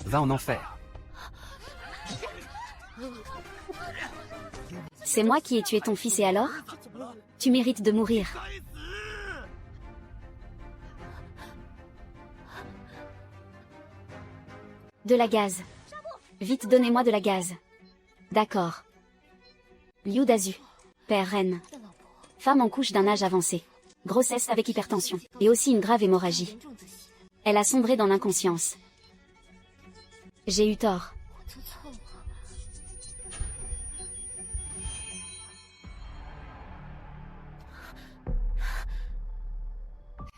Va en enfer. C'est moi qui ai tué ton fils et alors? Tu mérites de mourir. De la gaz. Vite, donnez-moi de la gaz. D'accord. Liu Dazu. Père reine. Femme en couche d'un âge avancé. Grossesse avec hypertension. Et aussi une grave hémorragie. Elle a sombré dans l'inconscience. J'ai eu tort.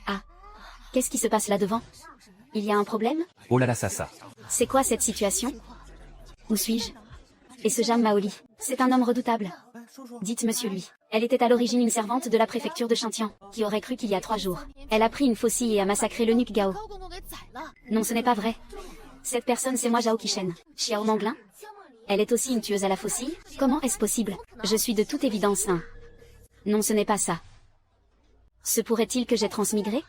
Ah. Qu'est-ce qui se passe là devant? Il y a un problème? Oh là là ça. C'est quoi cette situation? Où suis-je? Et ce Jam Maoli, c'est un homme redoutable. Dites monsieur lui. Elle était à l'origine une servante de la préfecture de Shantian, qui aurait cru qu'il y a 3 jours. Elle a pris une faucille et a massacré l'eunuque Gao. Non, ce n'est pas vrai. Cette personne c'est moi Zhao Qishen. Xiao Manglin? Elle est aussi une tueuse à la faucille? Comment est-ce possible? Je suis de toute évidence un. Non, ce n'est pas ça. Se pourrait-il que j'ai transmigré?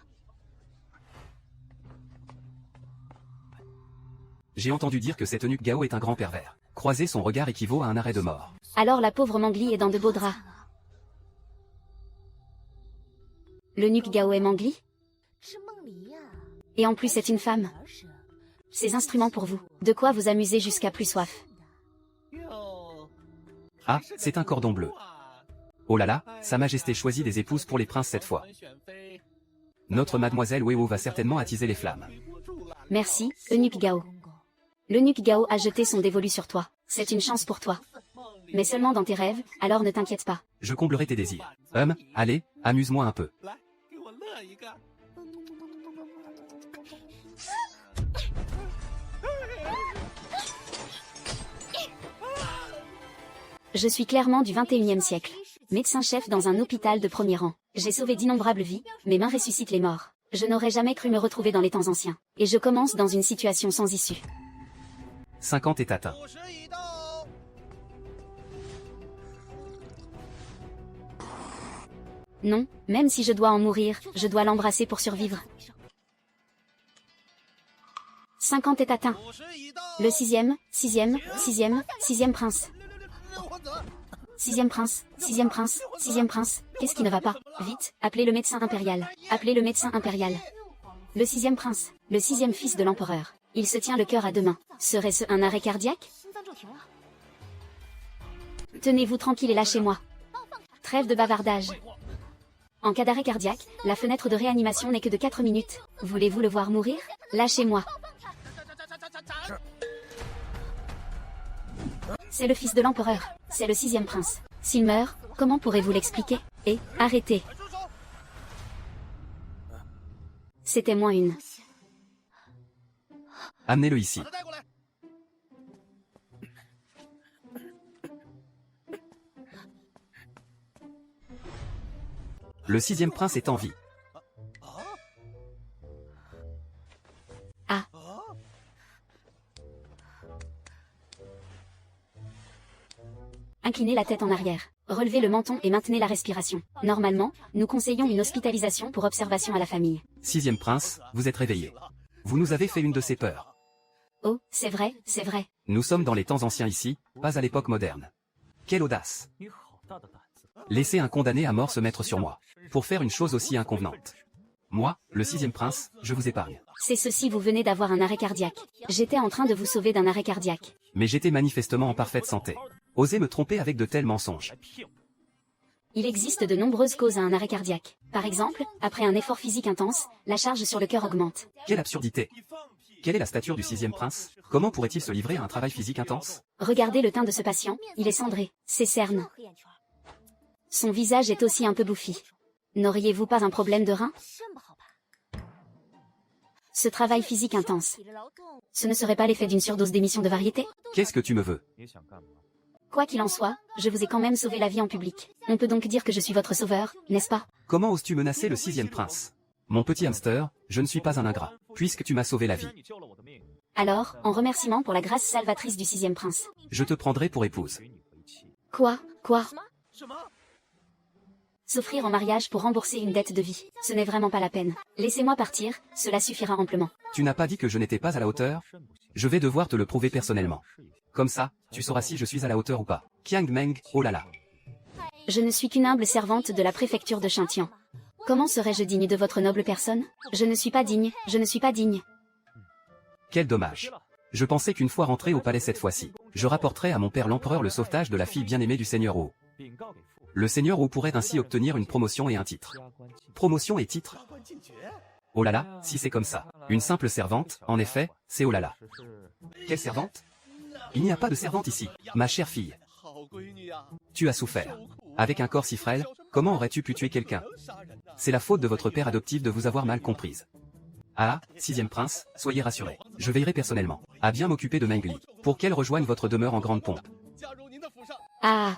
J'ai entendu dire que cet eunuque Gao est un grand pervers. Croiser son regard équivaut à un arrêt de mort. Alors la pauvre Mangli est dans de beaux draps. L'eunuque Gao est Mangli? Et en plus c'est une femme. Ces instruments pour vous. De quoi vous amuser jusqu'à plus soif. Ah, c'est un cordon bleu. Oh là là, Sa Majesté choisit des épouses pour les princes cette fois. Notre mademoiselle Wewo va certainement attiser les flammes. Merci, eunuque Gao. L'eunuque Gao a jeté son dévolu sur toi. C'est une chance pour toi. Mais seulement dans tes rêves, alors ne t'inquiète pas. Je comblerai tes désirs. Allez, amuse-moi un peu. Je suis clairement du 21e siècle. Médecin-chef dans un hôpital de premier rang. J'ai sauvé d'innombrables vies, mes mains ressuscitent les morts. Je n'aurais jamais cru me retrouver dans les temps anciens. Et je commence dans une situation sans issue. 50 est atteint. Non, même si je dois en mourir, je dois l'embrasser pour survivre. 50 est atteint. Le sixième prince. Sixième prince. Qu'est-ce qui ne va pas? Vite, appelez le médecin impérial. Le sixième prince, le sixième fils de l'empereur. Il se tient le cœur à 2 mains. Serait-ce un arrêt cardiaque? Tenez-vous tranquille et lâchez-moi. Trêve de bavardage. En cas d'arrêt cardiaque, la fenêtre de réanimation n'est que de 4 minutes. Voulez-vous le voir mourir? Lâchez-moi. C'est le fils de l'empereur. C'est le sixième prince. S'il meurt, comment pourrez-vous l'expliquer? Et, arrêtez. C'était moins une. Amenez-le ici. Le sixième prince est en vie. Ah. Inclinez la tête en arrière. Relevez le menton et maintenez la respiration. Normalement, nous conseillons une hospitalisation pour observation à la famille. Sixième prince, vous êtes réveillé. Vous nous avez fait une de ces peurs. Oh, c'est vrai. Nous sommes dans les temps anciens ici, pas à l'époque moderne. Quelle audace! Laissez un condamné à mort se mettre sur moi, pour faire une chose aussi inconvenante. Moi, le sixième prince, je vous épargne. C'est ceci, vous venez d'avoir un arrêt cardiaque. J'étais en train de vous sauver d'un arrêt cardiaque. Mais j'étais manifestement en parfaite santé. Osez me tromper avec de tels mensonges. Il existe de nombreuses causes à un arrêt cardiaque. Par exemple, après un effort physique intense, la charge sur le cœur augmente. Quelle absurdité! Quelle est la stature du sixième prince? Comment pourrait-il se livrer à un travail physique intense? Regardez le teint de ce patient, il est cendré, ses cernes. Son visage est aussi un peu bouffi. N'auriez-vous pas un problème de rein? Ce travail physique intense, ce ne serait pas l'effet d'une surdose d'émissions de variété? Qu'est-ce que tu me veux? Quoi qu'il en soit, je vous ai quand même sauvé la vie en public. On peut donc dire que je suis votre sauveur, n'est-ce pas? Comment oses-tu menacer le sixième prince? Mon petit hamster, je ne suis pas un ingrat, puisque tu m'as sauvé la vie. Alors, en remerciement pour la grâce salvatrice du sixième prince. Je te prendrai pour épouse. Quoi? S'offrir en mariage pour rembourser une dette de vie, ce n'est vraiment pas la peine. Laissez-moi partir, cela suffira amplement. Tu n'as pas dit que je n'étais pas à la hauteur? Je vais devoir te le prouver personnellement. Comme ça, tu sauras si je suis à la hauteur ou pas. Qiang Meng, oh là là. Je ne suis qu'une humble servante de la préfecture de Shantian. Comment serais-je digne de votre noble personne? Je ne suis pas digne, je ne suis pas digne. Quel dommage. Je pensais qu'une fois rentré au palais cette fois-ci, je rapporterais à mon père l'empereur le sauvetage de la fille bien-aimée du seigneur Wu. Le seigneur Wu pourrait ainsi obtenir une promotion et un titre. Promotion et titre? Oh là là, si c'est comme ça. Une simple servante, en effet, c'est oh là là. Quelle servante? Il n'y a pas de servante ici, ma chère fille. Tu as souffert. Avec un corps si frêle, comment aurais-tu pu tuer quelqu'un? C'est la faute de votre père adoptif de vous avoir mal comprise. Ah, sixième prince, soyez rassuré. Je veillerai personnellement à bien m'occuper de Meng Li, pour qu'elle rejoigne votre demeure en grande pompe. Ah.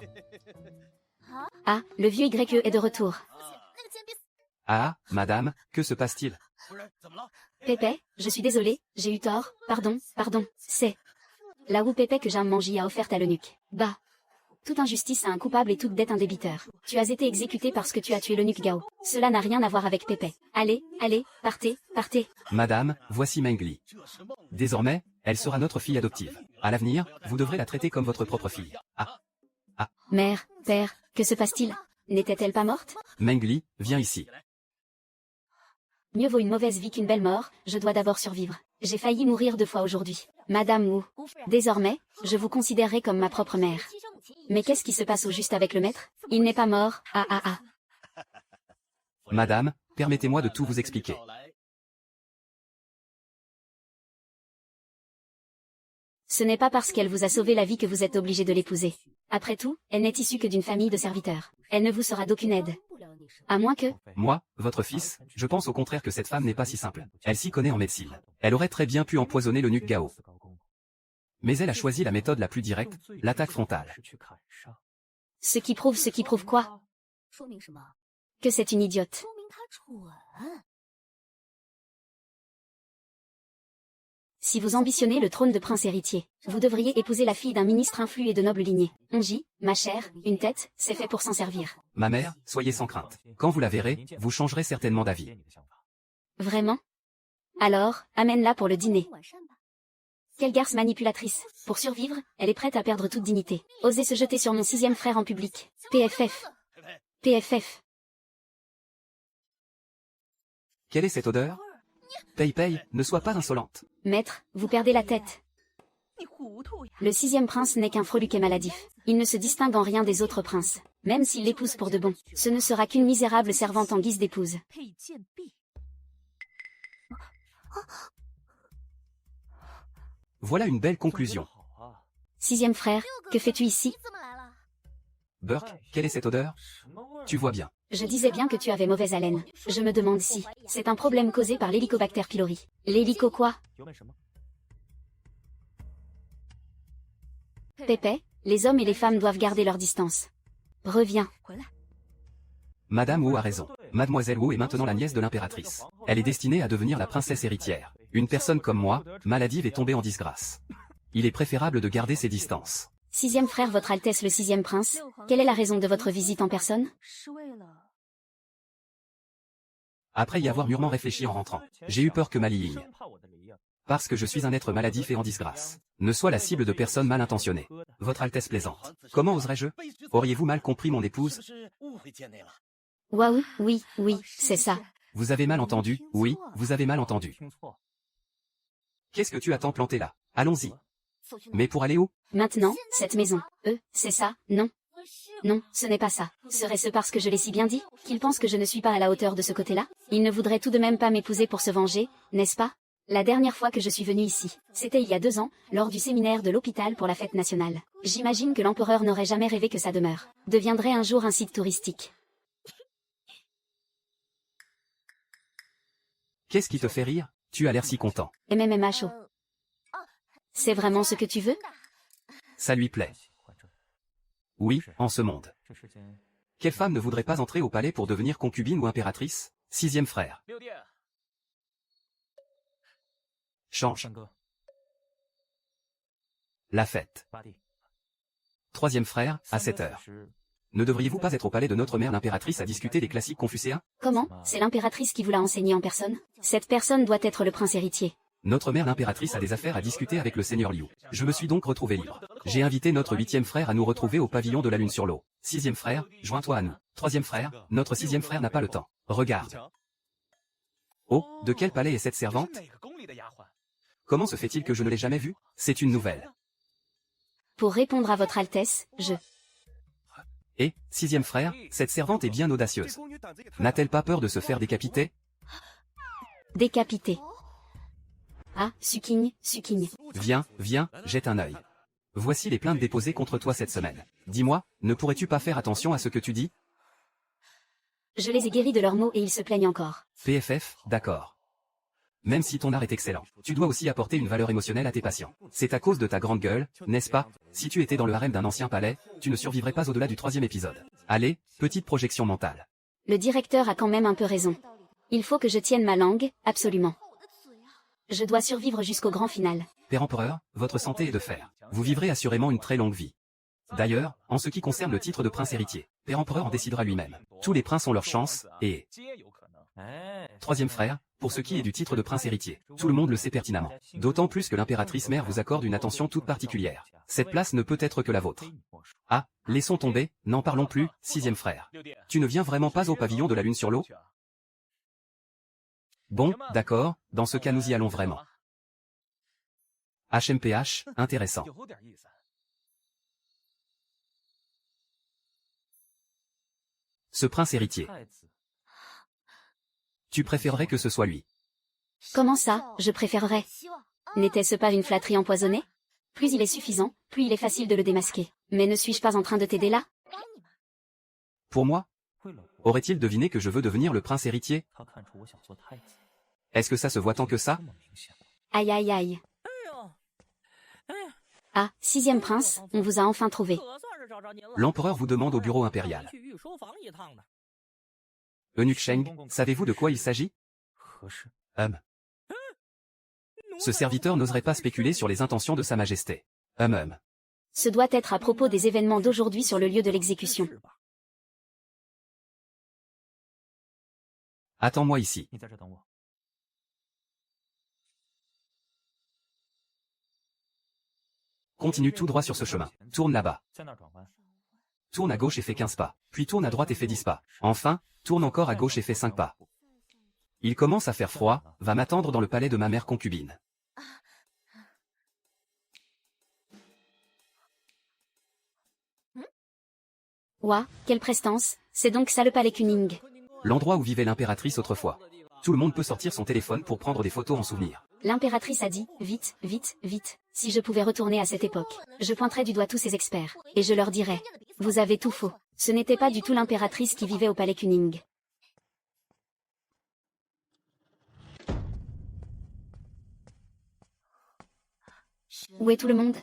Ah, le vieux YE est de retour. Ah, madame, que se passe-t-il? Pépé, je suis désolée, j'ai eu tort, pardon, c'est la Wu Pépé que Jam Manji a offerte à l'eunuque. Bah. Toute injustice a un coupable et toute dette un débiteur. Tu as été exécuté parce que tu as tué l'eunuque Gao. Cela n'a rien à voir avec Pépé. Allez, partez. Madame, voici Meng Li. Désormais, elle sera notre fille adoptive. À l'avenir, vous devrez la traiter comme votre propre fille. Ah. Mère, père, que se passe-t-il? N'était-elle pas morte? Meng Li, viens ici. Mieux vaut une mauvaise vie qu'une belle mort, je dois d'abord survivre. J'ai failli mourir 2 fois aujourd'hui. Madame Wu. Désormais, je vous considérerai comme ma propre mère. Mais qu'est-ce qui se passe au juste avec le maître? Il n'est pas mort, ah. Madame, permettez-moi de tout vous expliquer. Ce n'est pas parce qu'elle vous a sauvé la vie que vous êtes obligé de l'épouser. Après tout, elle n'est issue que d'une famille de serviteurs. Elle ne vous sera d'aucune aide. À moins que... Moi, votre fils, je pense au contraire que cette femme n'est pas si simple. Elle s'y connaît en médecine. Elle aurait très bien pu empoisonner l'eunuque Gao. Mais elle a choisi la méthode la plus directe, l'attaque frontale. Ce qui prouve quoi? Que c'est une idiote. Si vous ambitionnez le trône de prince héritier, vous devriez épouser la fille d'un ministre influent et de noble lignée. Onji, ma chère, une tête, c'est fait pour s'en servir. Ma mère, soyez sans crainte. Quand vous la verrez, vous changerez certainement d'avis. Vraiment? Alors, amène-la pour le dîner. Quelle garce manipulatrice. Pour survivre, elle est prête à perdre toute dignité. Oser se jeter sur mon 6e frère en public. PFF. Quelle est cette odeur? Pei, ne sois pas insolente. Maître, vous perdez la tête. Le 6e prince n'est qu'un freluquet maladif. Il ne se distingue en rien des autres princes. Même s'il l'épouse pour de bon, ce ne sera qu'une misérable servante en guise d'épouse. Voilà une belle conclusion. 6e frère, que fais-tu ici? Burke, quelle est cette odeur? Tu vois bien. Je disais bien que tu avais mauvaise haleine. Je me demande si c'est un problème causé par l'Helicobacter pylori. L'hélico quoi? Pépé, les hommes et les femmes doivent garder leur distance. Reviens. Madame Wu a raison. Mademoiselle Wu est maintenant la nièce de l'impératrice. Elle est destinée à devenir la princesse héritière. Une personne comme moi, maladive est tombée en disgrâce. Il est préférable de garder ses distances. 6e frère, votre Altesse le 6e prince, quelle est la raison de votre visite en personne? Après y avoir mûrement réfléchi en rentrant, j'ai eu peur que ma ligne, parce que je suis un être maladif et en disgrâce, ne soit la cible de personnes mal intentionnées. Votre Altesse plaisante. Comment oserais-je? Auriez-vous mal compris mon épouse? Waouh, oui, c'est ça. Vous avez mal entendu, oui, vous avez mal entendu. Qu'est-ce que tu attends planté là? Allons-y. Mais pour aller où? Maintenant, cette maison. C'est ça, non? Non, ce n'est pas ça. Serait-ce parce que je l'ai si bien dit, qu'il pense que je ne suis pas à la hauteur de ce côté-là? Il ne voudrait tout de même pas m'épouser pour se venger, n'est-ce pas? La dernière fois que je suis venue ici, c'était il y a 2 ans, lors du séminaire de l'hôpital pour la fête nationale. J'imagine que l'empereur n'aurait jamais rêvé que sa demeure deviendrait un jour un site touristique. Qu'est-ce qui te fait rire? Tu as l'air si content. MMMHO. C'est vraiment ce que tu veux? Ça lui plaît. Oui, en ce monde. Quelle femme ne voudrait pas entrer au palais pour devenir concubine ou impératrice? 6e frère. Change. La fête. 3e frère, à 7 heures. Ne devriez-vous pas être au palais de notre mère l'impératrice à discuter des classiques confucéens? Comment? C'est l'impératrice qui vous l'a enseigné en personne? Cette personne doit être le prince héritier. Notre mère l'impératrice a des affaires à discuter avec le seigneur Liu. Je me suis donc retrouvé libre. J'ai invité notre 8e frère à nous retrouver au pavillon de la lune sur l'eau. 6e frère, joins-toi à nous. 3e frère, notre 6e frère n'a pas le temps. Regarde. Oh, de quel palais est cette servante? Comment se fait-il que je ne l'ai jamais vue? C'est une nouvelle. Pour répondre à votre Altesse, je... Et, 6e frère, cette servante est bien audacieuse. N'a-t-elle pas peur de se faire décapiter? Décapité. Ah, Sukigne, Sukigne. Viens, viens, jette un œil. Voici les plaintes déposées contre toi cette semaine. Dis-moi, ne pourrais-tu pas faire attention à ce que tu dis? Je les ai guéris de leurs maux et ils se plaignent encore. PFF, d'accord. Même si ton art est excellent, tu dois aussi apporter une valeur émotionnelle à tes patients. C'est à cause de ta grande gueule, n'est-ce pas? Si tu étais dans le harem d'un ancien palais, tu ne survivrais pas au-delà du 3e épisode. Allez, petite projection mentale. Le directeur a quand même un peu raison. Il faut que je tienne ma langue, absolument. Je dois survivre jusqu'au grand final. Père empereur, votre santé est de fer. Vous vivrez assurément une très longue vie. D'ailleurs, en ce qui concerne le titre de prince héritier, Père empereur en décidera lui-même. Tous les princes ont leur chance, et... 3e frère, pour ce qui est du titre de prince héritier, tout le monde le sait pertinemment. D'autant plus que l'impératrice mère vous accorde une attention toute particulière. Cette place ne peut être que la vôtre. Ah, laissons tomber, n'en parlons plus, 6e frère. Tu ne viens vraiment pas au pavillon de la lune sur l'eau? Bon, d'accord, dans ce cas nous y allons vraiment. HMPH, intéressant. Ce prince héritier. Tu préférerais que ce soit lui? Comment ça, je préférerais? N'était-ce pas une flatterie empoisonnée? Plus il est suffisant, plus il est facile de le démasquer. Mais ne suis-je pas en train de t'aider là? Pour moi? Aurait-il deviné que je veux devenir le prince héritier? Est-ce que ça se voit tant que ça? Aïe aïe aïe. Ah, 6e prince, on vous a enfin trouvé. L'empereur vous demande au bureau impérial. Eunuque Sheng, savez-vous de quoi il s'agit? Ce serviteur n'oserait pas spéculer sur les intentions de sa majesté. Ce doit être à propos des événements d'aujourd'hui sur le lieu de l'exécution. Attends-moi ici. Continue tout droit sur ce chemin. Tourne là-bas. Tourne à gauche et fais 15 pas. Puis tourne à droite et fais 10 pas. Enfin, tourne encore à gauche et fais 5 pas. Il commence à faire froid, va m'attendre dans le palais de ma mère concubine. Ouah, quelle prestance, c'est donc ça le palais Kuning. L'endroit où vivait l'impératrice autrefois. Tout le monde peut sortir son téléphone pour prendre des photos en souvenir. L'impératrice a dit, vite, vite, vite, si je pouvais retourner à cette époque, je pointerais du doigt tous ces experts, et je leur dirais, vous avez tout faux. Ce n'était pas du tout l'impératrice qui vivait au palais Kuning. Où est tout le monde?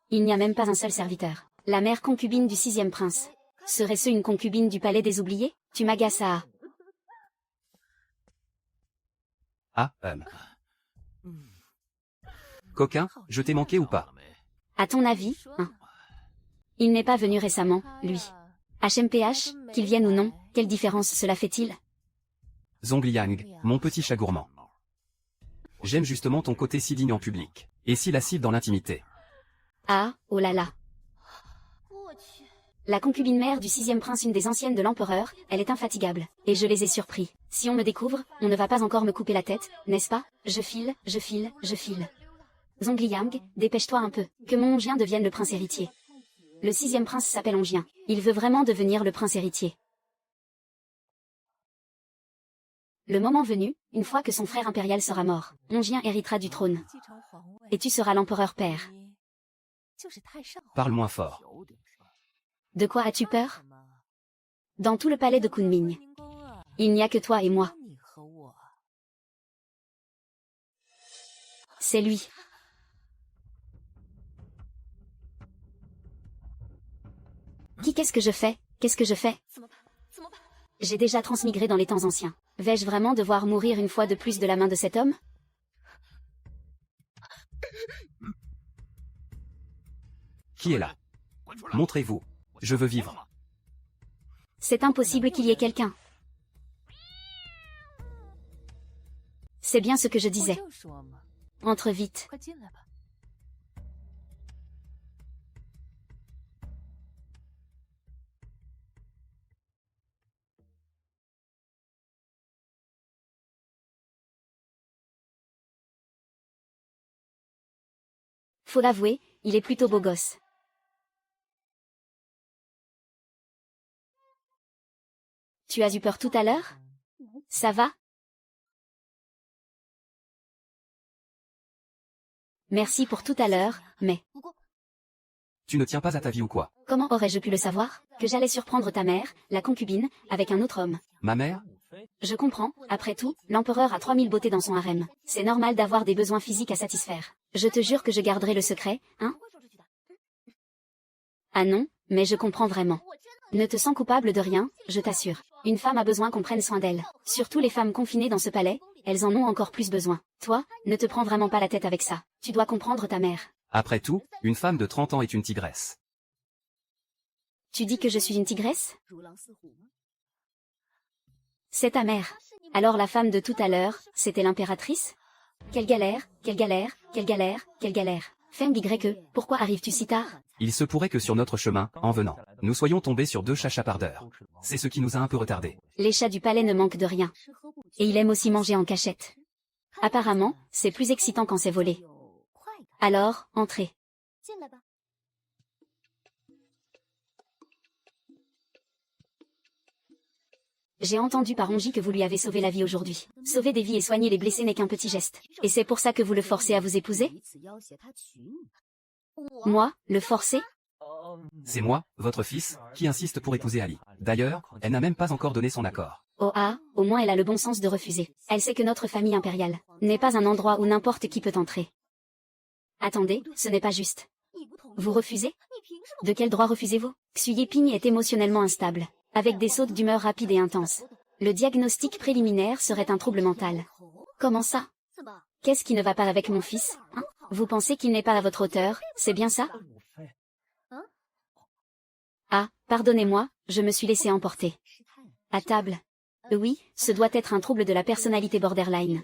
Il n'y a même pas un seul serviteur. La mère concubine du 6e prince. Serait-ce une concubine du palais des oubliés? Tu m'agaces à... Coquin, je t'ai manqué ou pas? À ton avis, hein? Il n'est pas venu récemment, lui. HMPH, qu'il vienne ou non, quelle différence cela fait-il? Zongliang, mon petit chat gourmand. J'aime justement ton côté si digne en public, et si lascive dans l'intimité. Ah, oh là là. La concubine mère du 6e prince, une des anciennes de l'empereur, elle est infatigable, et je les ai surpris. Si on me découvre, on ne va pas encore me couper la tête, n'est-ce pas? Je file, je file, je file. Zongliang, dépêche-toi un peu, que mon Ongien devienne le prince héritier. Le 6e prince s'appelle Ongien, il veut vraiment devenir le prince héritier. Le moment venu, une fois que son frère impérial sera mort, Ongien héritera du trône. Et tu seras l'empereur père. Parle moins fort. De quoi as-tu peur? Dans tout le palais de Kunming, il n'y a que toi et moi. C'est lui. Qu'est-ce que je fais? Qu'est-ce que je fais? J'ai déjà transmigré dans les temps anciens. Vais-je vraiment devoir mourir une fois de plus de la main de cet homme? Qui est là? Montrez-vous. Je veux vivre. C'est impossible qu'il y ait quelqu'un. C'est bien ce que je disais. Entre vite. Faut l'avouer, il est plutôt beau gosse. Tu as eu peur tout à l'heure? Ça va? Merci pour tout à l'heure, mais... Tu ne tiens pas à ta vie ou quoi? Comment aurais-je pu le savoir? Que j'allais surprendre ta mère, la concubine, avec un autre homme. Ma mère? Je comprends, après tout, l'empereur a 3000 beautés dans son harem. C'est normal d'avoir des besoins physiques à satisfaire. Je te jure que je garderai le secret, hein? Ah non, mais je comprends vraiment. Ne te sens coupable de rien, je t'assure. Une femme a besoin qu'on prenne soin d'elle. Surtout les femmes confinées dans ce palais, elles en ont encore plus besoin. Toi, ne te prends vraiment pas la tête avec ça. Tu dois comprendre ta mère. Après tout, une femme de 30 ans est une tigresse. Tu dis que je suis une tigresse? C'est ta mère. Alors la femme de tout à l'heure, c'était l'impératrice? Quelle galère, quelle galère, quelle galère, quelle galère. Feng Y, pourquoi arrives-tu si tard? Il se pourrait que sur notre chemin, en venant, nous soyons tombés sur 2 chats chapardeurs. C'est ce qui nous a un peu retardés. Les chats du palais ne manquent de rien. Et il aime aussi manger en cachette. Apparemment, c'est plus excitant quand c'est volé. Alors, entrez. J'ai entendu par Onji que vous lui avez sauvé la vie aujourd'hui. Sauver des vies et soigner les blessés n'est qu'un petit geste. Et c'est pour ça que vous le forcez à vous épouser? Moi, le forcer? C'est moi, votre fils, qui insiste pour épouser Ali. D'ailleurs, elle n'a même pas encore donné son accord. Oh ah, au moins elle a le bon sens de refuser. Elle sait que notre famille impériale n'est pas un endroit où n'importe qui peut entrer. Attendez, ce n'est pas juste. Vous refusez? De quel droit refusez-vous? Xu Yeping est émotionnellement instable, avec des sautes d'humeur rapides et intenses. Le diagnostic préliminaire serait un trouble mental. Comment ça? Qu'est-ce qui ne va pas avec mon fils, hein? Vous pensez qu'il n'est pas à votre hauteur, c'est bien ça? Ah, pardonnez-moi, je me suis laissé emporter. À table. Oui, ce doit être un trouble de la personnalité borderline.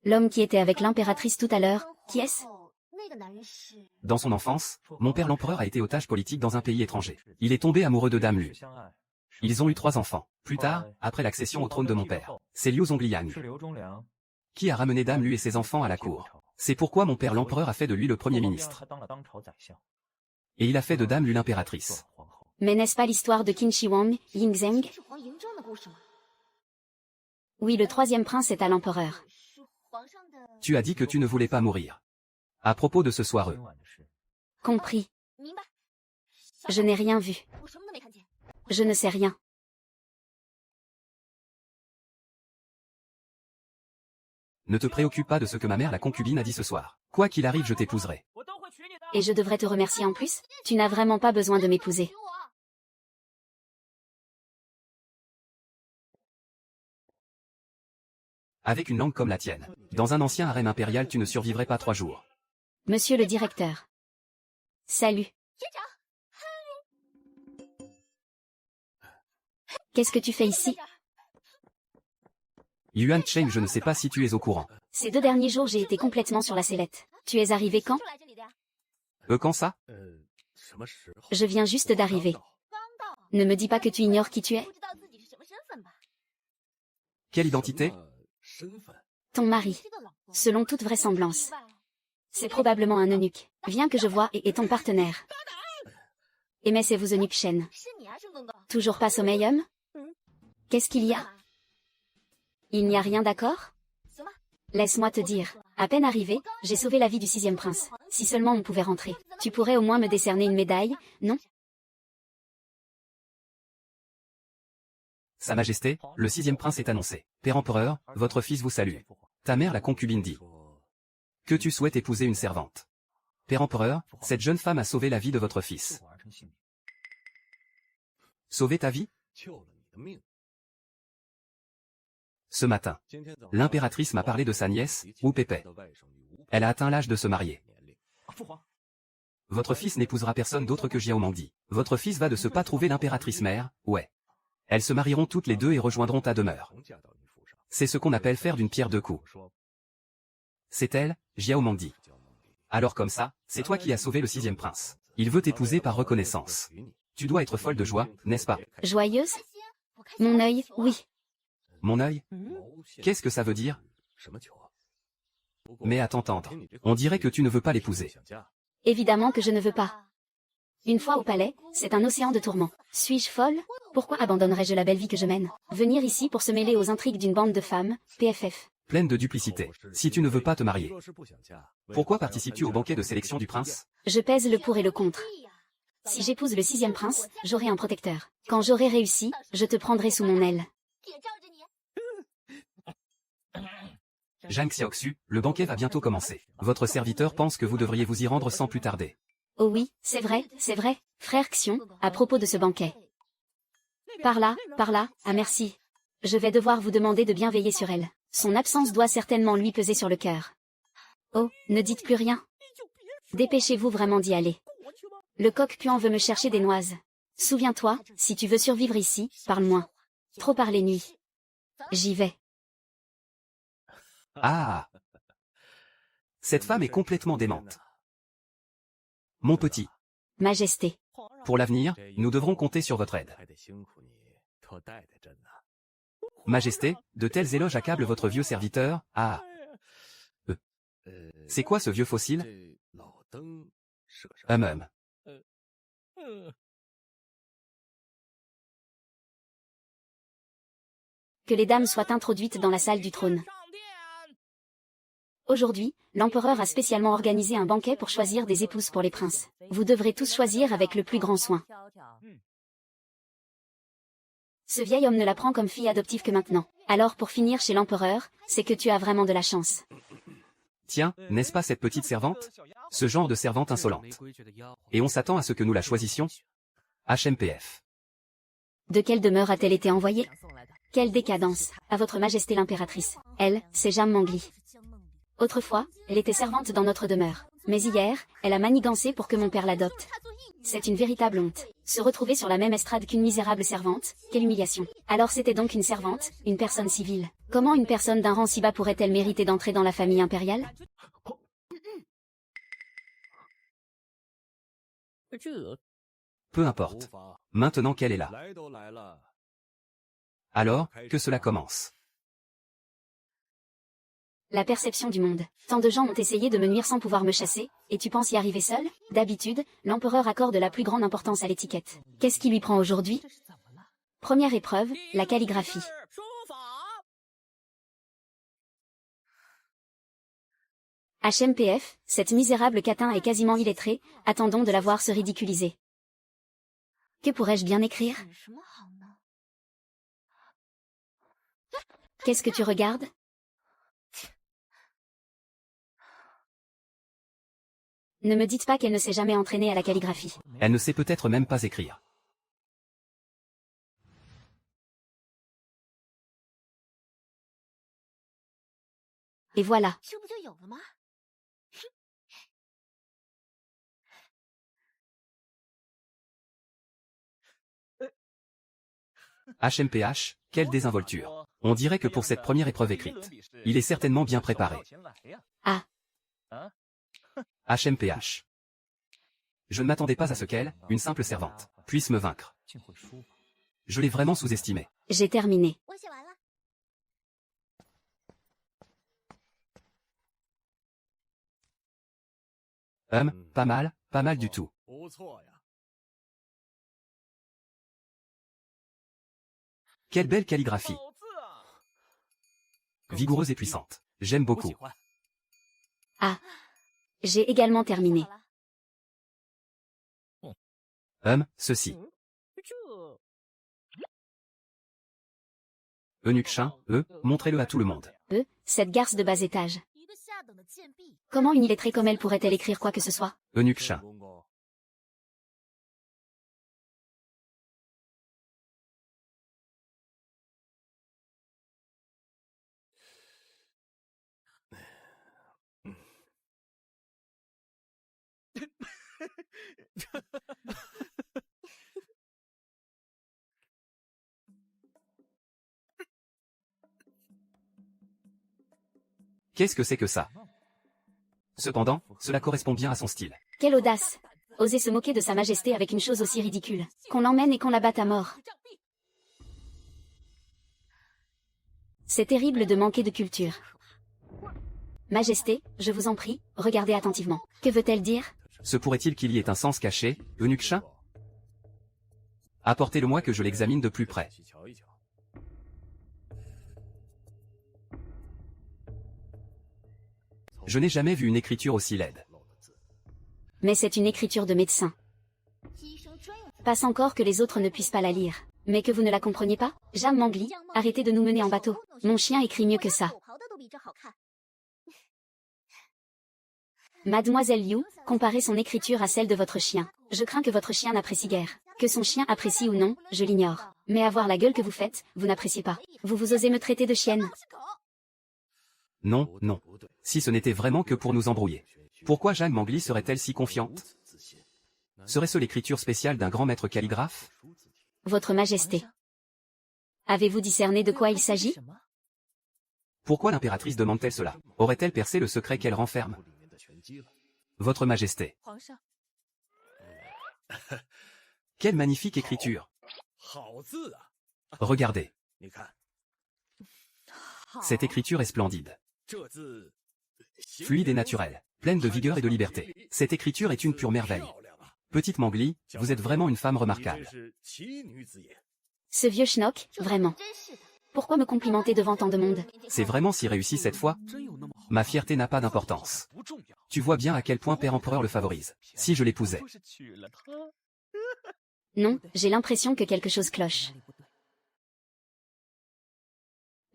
L'homme qui était avec l'impératrice tout à l'heure, qui est-ce? Dans son enfance, mon père l'empereur a été otage politique dans un pays étranger. Il est tombé amoureux de Dame Lu. Ils ont eu 3 enfants. Plus tard, après l'accession au trône de mon père, c'est Liu Zongliang qui a ramené Dame Lu et ses enfants à la cour. C'est pourquoi mon père l'empereur a fait de lui le premier ministre. Et il a fait de Dame Lu l'impératrice. Mais n'est-ce pas l'histoire de Qin Shi Huang, Ying Zheng? Oui, le 3e prince est à l'empereur. Tu as dit que tu ne voulais pas mourir. À propos de ce soireux. Compris. Je n'ai rien vu. Je ne sais rien. Ne te préoccupe pas de ce que ma mère la concubine a dit ce soir. Quoi qu'il arrive, je t'épouserai. Et je devrais te remercier en plus? Tu n'as vraiment pas besoin de m'épouser. Avec une langue comme la tienne. Dans un ancien harem impérial, tu ne survivrais pas 3 jours. Monsieur le directeur. Salut. Qu'est-ce que tu fais ici? Yuan Cheng, je ne sais pas si tu es au courant. Ces 2 derniers jours, j'ai été complètement sur la sellette. Tu es arrivé quand? Quand ça? Je viens juste d'arriver. Ne me dis pas que tu ignores qui tu es. Quelle identité? Ton mari. Selon toute vraisemblance. C'est probablement un eunuque. Viens que je vois et ton partenaire. Aimez-vous eunuque Shen? Toujours pas sommeil homme? Qu'est-ce qu'il y a? Il n'y a rien, d'accord? Laisse-moi te dire. À peine arrivé, j'ai sauvé la vie du 6e prince. Si seulement on pouvait rentrer. Tu pourrais au moins me décerner une médaille, non? Sa Majesté, le 6e prince est annoncé. Père empereur, votre fils vous salue. Ta mère la concubine dit que tu souhaites épouser une servante. Père empereur, cette jeune femme a sauvé la vie de votre fils. Sauver ta vie? Ce matin, l'impératrice m'a parlé de sa nièce, Wu Pépé. Elle a atteint l'âge de se marier. Votre fils n'épousera personne d'autre que Xiao Mangdi. Votre fils va de ce pas trouver l'impératrice mère, ouais. Elles se marieront toutes les deux et rejoindront ta demeure. C'est ce qu'on appelle faire d'une pierre deux coups. C'est elle, Xiao Mangdi. Alors comme ça, c'est toi qui as sauvé le sixième prince. Il veut t'épouser par reconnaissance. Tu dois être folle de joie, n'est-ce pas? Joyeuse? Mon œil, oui. Mon œil? Qu'est-ce que ça veut dire? Mais à t'entendre, on dirait que tu ne veux pas l'épouser. Évidemment que je ne veux pas. Une fois au palais, c'est un océan de tourments. Suis-je folle? Pourquoi abandonnerais-je la belle vie que je mène? Venir ici pour se mêler aux intrigues d'une bande de femmes, PFF. Pleine de duplicité. Si tu ne veux pas te marier, pourquoi participes-tu au banquet de sélection du prince? Je pèse le pour et le contre. Si j'épouse le sixième prince, j'aurai un protecteur. Quand j'aurai réussi, je te prendrai sous mon aile. Zhang Xiaoxu, le banquet va bientôt commencer. Votre serviteur pense que vous devriez vous y rendre sans plus tarder. Oh oui, c'est vrai, frère Xion, à propos de ce banquet. Par là, ah merci. Je vais devoir vous demander de bien veiller sur elle. Son absence doit certainement lui peser sur le cœur. Oh, ne dites plus rien. Dépêchez-vous vraiment d'y aller. Le coq puant veut me chercher des noises. Souviens-toi, si tu veux survivre ici, parle moins. Trop parler nuit. J'y vais. Ah! Cette femme est complètement démente. Mon petit, Majesté. pour l'avenir, nous devrons compter sur votre aide. Majesté, de tels éloges accablent votre vieux serviteur. Ah! C'est quoi ce vieux fossile? Hum. Que les dames soient introduites dans la salle du trône. Aujourd'hui, l'empereur a spécialement organisé un banquet pour choisir des épouses pour les princes. Vous devrez tous choisir avec le plus grand soin. Ce vieil homme ne la prend comme fille adoptive que maintenant. Alors pour finir chez l'empereur, c'est que tu as vraiment de la chance. Tiens, n'est-ce pas cette petite servante? Ce genre de servante insolente. Et on s'attend à ce que nous la choisissions? HMPF. De quelle demeure a-t-elle été envoyée? Quelle décadence, à votre majesté l'impératrice. Elle, c'est Jam Mangli. Autrefois, elle était servante dans notre demeure. Mais hier, elle a manigancé pour que mon père l'adopte. C'est une véritable honte. Se retrouver sur la même estrade qu'une misérable servante, quelle humiliation. Alors c'était donc une servante, une personne civile. Comment une personne d'un rang si bas pourrait-elle mériter d'entrer dans la famille impériale? Peu importe. Maintenant qu'elle est là. Alors, que cela commence. La perception du monde. Tant de gens ont essayé de me nuire sans pouvoir me chasser, et tu penses y arriver seul? D'habitude, l'empereur accorde la plus grande importance à l'étiquette. Qu'est-ce qui lui prend aujourd'hui? Première épreuve, la calligraphie. HMPF, cette misérable catin est quasiment illettrée, attendons de la voir se ridiculiser. Que pourrais-je bien écrire? Qu'est-ce que tu regardes? Ne me dites pas qu'elle ne s'est jamais entraînée à la calligraphie. Elle ne sait peut-être même pas écrire. Et voilà. HMPH, quelle désinvolture. On dirait que pour cette première épreuve écrite, il est certainement bien préparé. Ah. HMPH. Je ne m'attendais pas à ce qu'elle, une simple servante, puisse me vaincre. Je l'ai vraiment sous-estimé. J'ai terminé. Pas mal du tout. Quelle belle calligraphie. Vigoureuse et puissante. J'aime beaucoup. Ah. J'ai également terminé. Ceci. Eunuque Chien, montrez-le à tout le monde. Cette garce de bas étage. Comment une illettrée comme elle pourrait-elle écrire quoi que ce soit? Eunuque Chien. Qu'est-ce que c'est que ça? Cependant, cela correspond bien à son style. Quelle audace! Oser se moquer de Sa Majesté avec une chose aussi ridicule. Qu'on l'emmène et qu'on la batte à mort. C'est terrible de manquer de culture. Majesté, je vous en prie, regardez attentivement. Que veut-elle dire? Se pourrait-il qu'il y ait un sens caché, eunuque Shin? Apportez-le-moi que je l'examine de plus près. Je n'ai jamais vu une écriture aussi laide. Mais c'est une écriture de médecin. Passe encore que les autres ne puissent pas la lire. Mais que vous ne la compreniez pas? Jam Mangli, arrêtez de nous mener en bateau. Mon chien écrit mieux que ça. Mademoiselle Liu, comparez son écriture à celle de votre chien. Je crains que votre chien n'apprécie guère. Que son chien apprécie ou non, je l'ignore. Mais avoir la gueule que vous faites, vous n'appréciez pas. Vous osez me traiter de chienne? Non, non. Si ce n'était vraiment que pour nous embrouiller. Pourquoi Jeanne Mangli serait-elle si confiante? Serait-ce l'écriture spéciale d'un grand maître calligraphe? Votre Majesté. Avez-vous discerné de quoi il s'agit? Pourquoi l'impératrice demande-t-elle cela? Aurait-elle percé le secret qu'elle renferme? Votre Majesté. Quelle magnifique écriture! Regardez. Cette écriture est splendide. Fluide et naturelle, pleine de vigueur et de liberté. Cette écriture est une pure merveille. Petite Mangli, vous êtes vraiment une femme remarquable. Ce vieux schnock, vraiment. Pourquoi me complimenter devant tant de monde? C'est vraiment si réussi cette fois? Ma fierté n'a pas d'importance. Tu vois bien à quel point Père Empereur le favorise. Si je l'épousais. Non, j'ai l'impression que quelque chose cloche.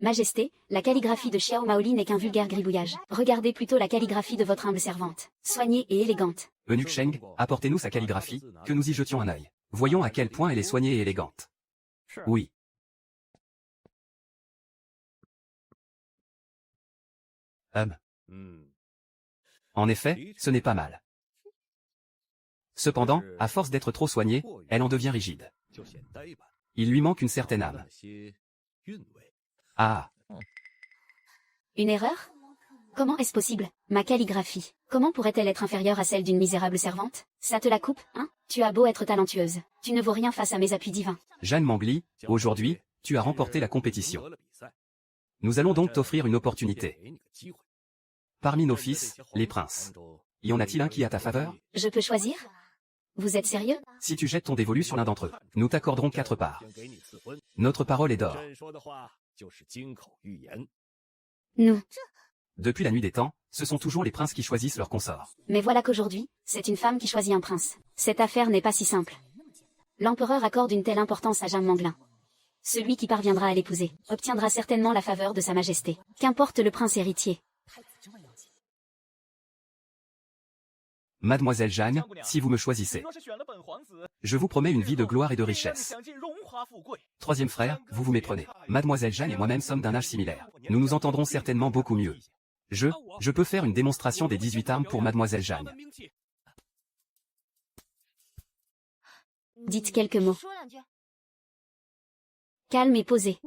Majesté, la calligraphie de Xiao Maoli n'est qu'un vulgaire gribouillage. Regardez plutôt la calligraphie de votre humble servante. Soignée et élégante. Eunuque Sheng, apportez-nous sa calligraphie, que nous y jetions un œil. Voyons à quel point elle est soignée et élégante. Oui. En effet, ce n'est pas mal. Cependant, à force d'être trop soignée, elle en devient rigide. Il lui manque une certaine âme. Ah. Une erreur? Comment est-ce possible? Ma calligraphie, comment pourrait-elle être inférieure à celle d'une misérable servante? Ça te la coupe, hein? Tu as beau être talentueuse, tu ne vaux rien face à mes appuis divins. Jeanne Mangli, aujourd'hui, tu as remporté la compétition. Nous allons donc t'offrir une opportunité. Parmi nos fils, les princes, y en a-t-il un qui a ta faveur? Je peux choisir? Vous êtes sérieux? Si tu jettes ton dévolu sur l'un d'entre eux, nous t'accorderons 4 parts. Notre parole est d'or. Nous. Depuis la nuit des temps, ce sont toujours les princes qui choisissent leur consort. Mais voilà qu'aujourd'hui, c'est une femme qui choisit un prince. Cette affaire n'est pas si simple. L'empereur accorde une telle importance à Jeanne Manglin. Celui qui parviendra à l'épouser, obtiendra certainement la faveur de Sa Majesté. Qu'importe le prince héritier. Mademoiselle Jeanne, si vous me choisissez, je vous promets une vie de gloire et de richesse. Troisième frère, vous vous méprenez. Mademoiselle Jeanne et moi-même sommes d'un âge similaire. Nous nous entendrons certainement beaucoup mieux. Je peux faire une démonstration des 18 armes pour Mademoiselle Jeanne. Dites quelques mots. Calme et posé.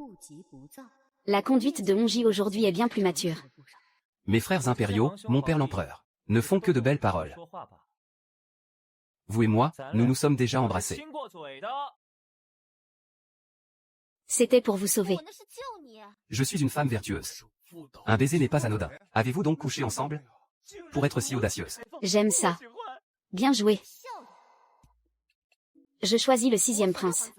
La conduite de Hongji aujourd'hui est bien plus mature. Mes frères impériaux, mon père l'empereur, ne font que de belles paroles. Vous et moi, nous nous sommes déjà embrassés. C'était pour vous sauver. Je suis une femme vertueuse. Un baiser n'est pas anodin. Avez-vous donc couché ensemble? Pour être si audacieuse. J'aime ça. Bien joué. Je choisis le 6e prince.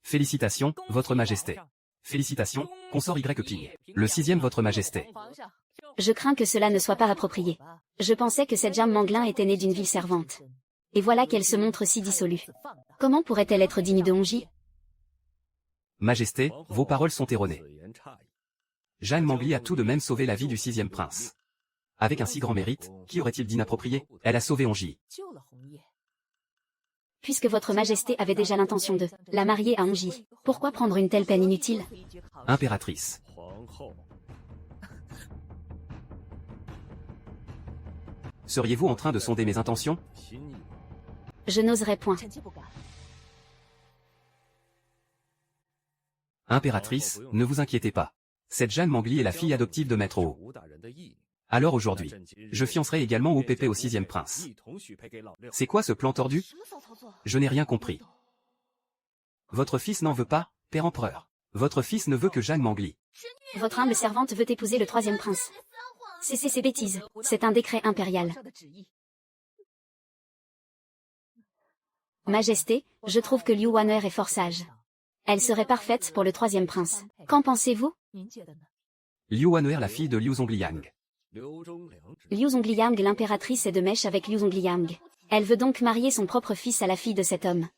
Félicitations, Votre Majesté. Félicitations, consort Y Ping. Le 6e Votre Majesté. Je crains que cela ne soit pas approprié. Je pensais que cette Jeanne Manglin était née d'une ville servante. Et voilà qu'elle se montre si dissolue. Comment pourrait-elle être digne de Hongji? Majesté, vos paroles sont erronées. Jeanne Mangli a tout de même sauvé la vie du 6e prince. Avec un si grand mérite, qui aurait-il d'inapproprié? Elle a sauvé Hongji. Puisque votre Majesté avait déjà l'intention de la marier à Hongji, pourquoi prendre une telle peine inutile? Impératrice. Seriez-vous en train de sonder mes intentions? Je n'oserais point. Impératrice, ne vous inquiétez pas. Cette Jeanne Mangli est la fille adoptive de Maître Wu. Alors aujourd'hui, je fiancerai également Wu Pépé au sixième prince. C'est quoi ce plan tordu? Je n'ai rien compris. Votre fils n'en veut pas, père empereur. Votre fils ne veut que Jeanne Mangli. Votre humble servante veut épouser le troisième prince. Cessez ces bêtises, c'est un décret impérial. Majesté, je trouve que Liu Wan'er est fort sage. Elle serait parfaite pour le troisième prince. Qu'en pensez-vous? Liu Wan'er, la fille de Liu Zongliang. Liu Zongliang, l'impératrice, est de mèche avec Liu Zongliang. Elle veut donc marier son propre fils à la fille de cet homme.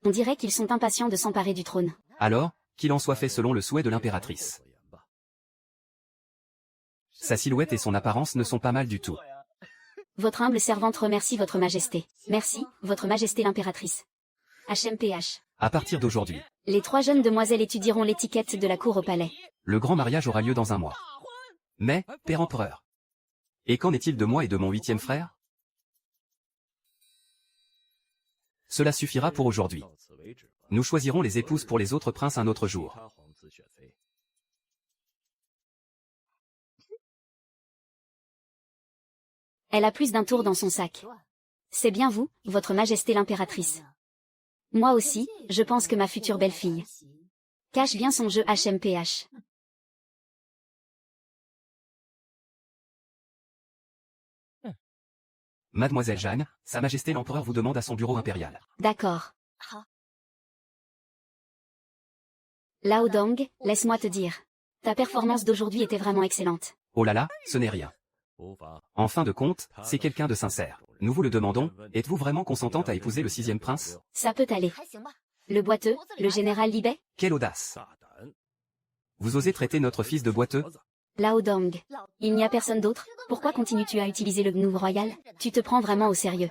On dirait qu'ils sont impatients de s'emparer du trône. Alors, qu'il en soit fait selon le souhait de l'impératrice. Sa silhouette et son apparence ne sont pas mal du tout. Votre humble servante remercie votre majesté. Merci, votre majesté l'impératrice. HMPH. À partir d'aujourd'hui, Les 3 jeunes demoiselles étudieront l'étiquette de la cour au palais. le grand mariage aura lieu dans un mois. Mais, père empereur. Et qu'en est-il de moi et de mon 8e frère? Cela suffira pour aujourd'hui. Nous choisirons les épouses pour les autres princes un autre jour. Elle a plus d'un tour dans son sac. C'est bien vous, votre majesté l'impératrice. Moi aussi, je pense que ma future belle-fille cache bien son jeu HMPH. Mademoiselle Jeanne, Sa Majesté l'Empereur vous demande à son bureau impérial. D'accord. Lao Dong, laisse-moi te dire. Ta performance d'aujourd'hui était vraiment excellente. Oh là là, ce n'est rien. En fin de compte, c'est quelqu'un de sincère. Nous vous le demandons, êtes-vous vraiment consentante à épouser le 6e prince? Ça peut aller. Le boiteux, le général Libet? Quelle audace! Vous osez traiter notre fils de boiteux? Lao Dong. Il n'y a personne d'autre? Pourquoi continues-tu à utiliser le gnou royal? Tu te prends vraiment au sérieux.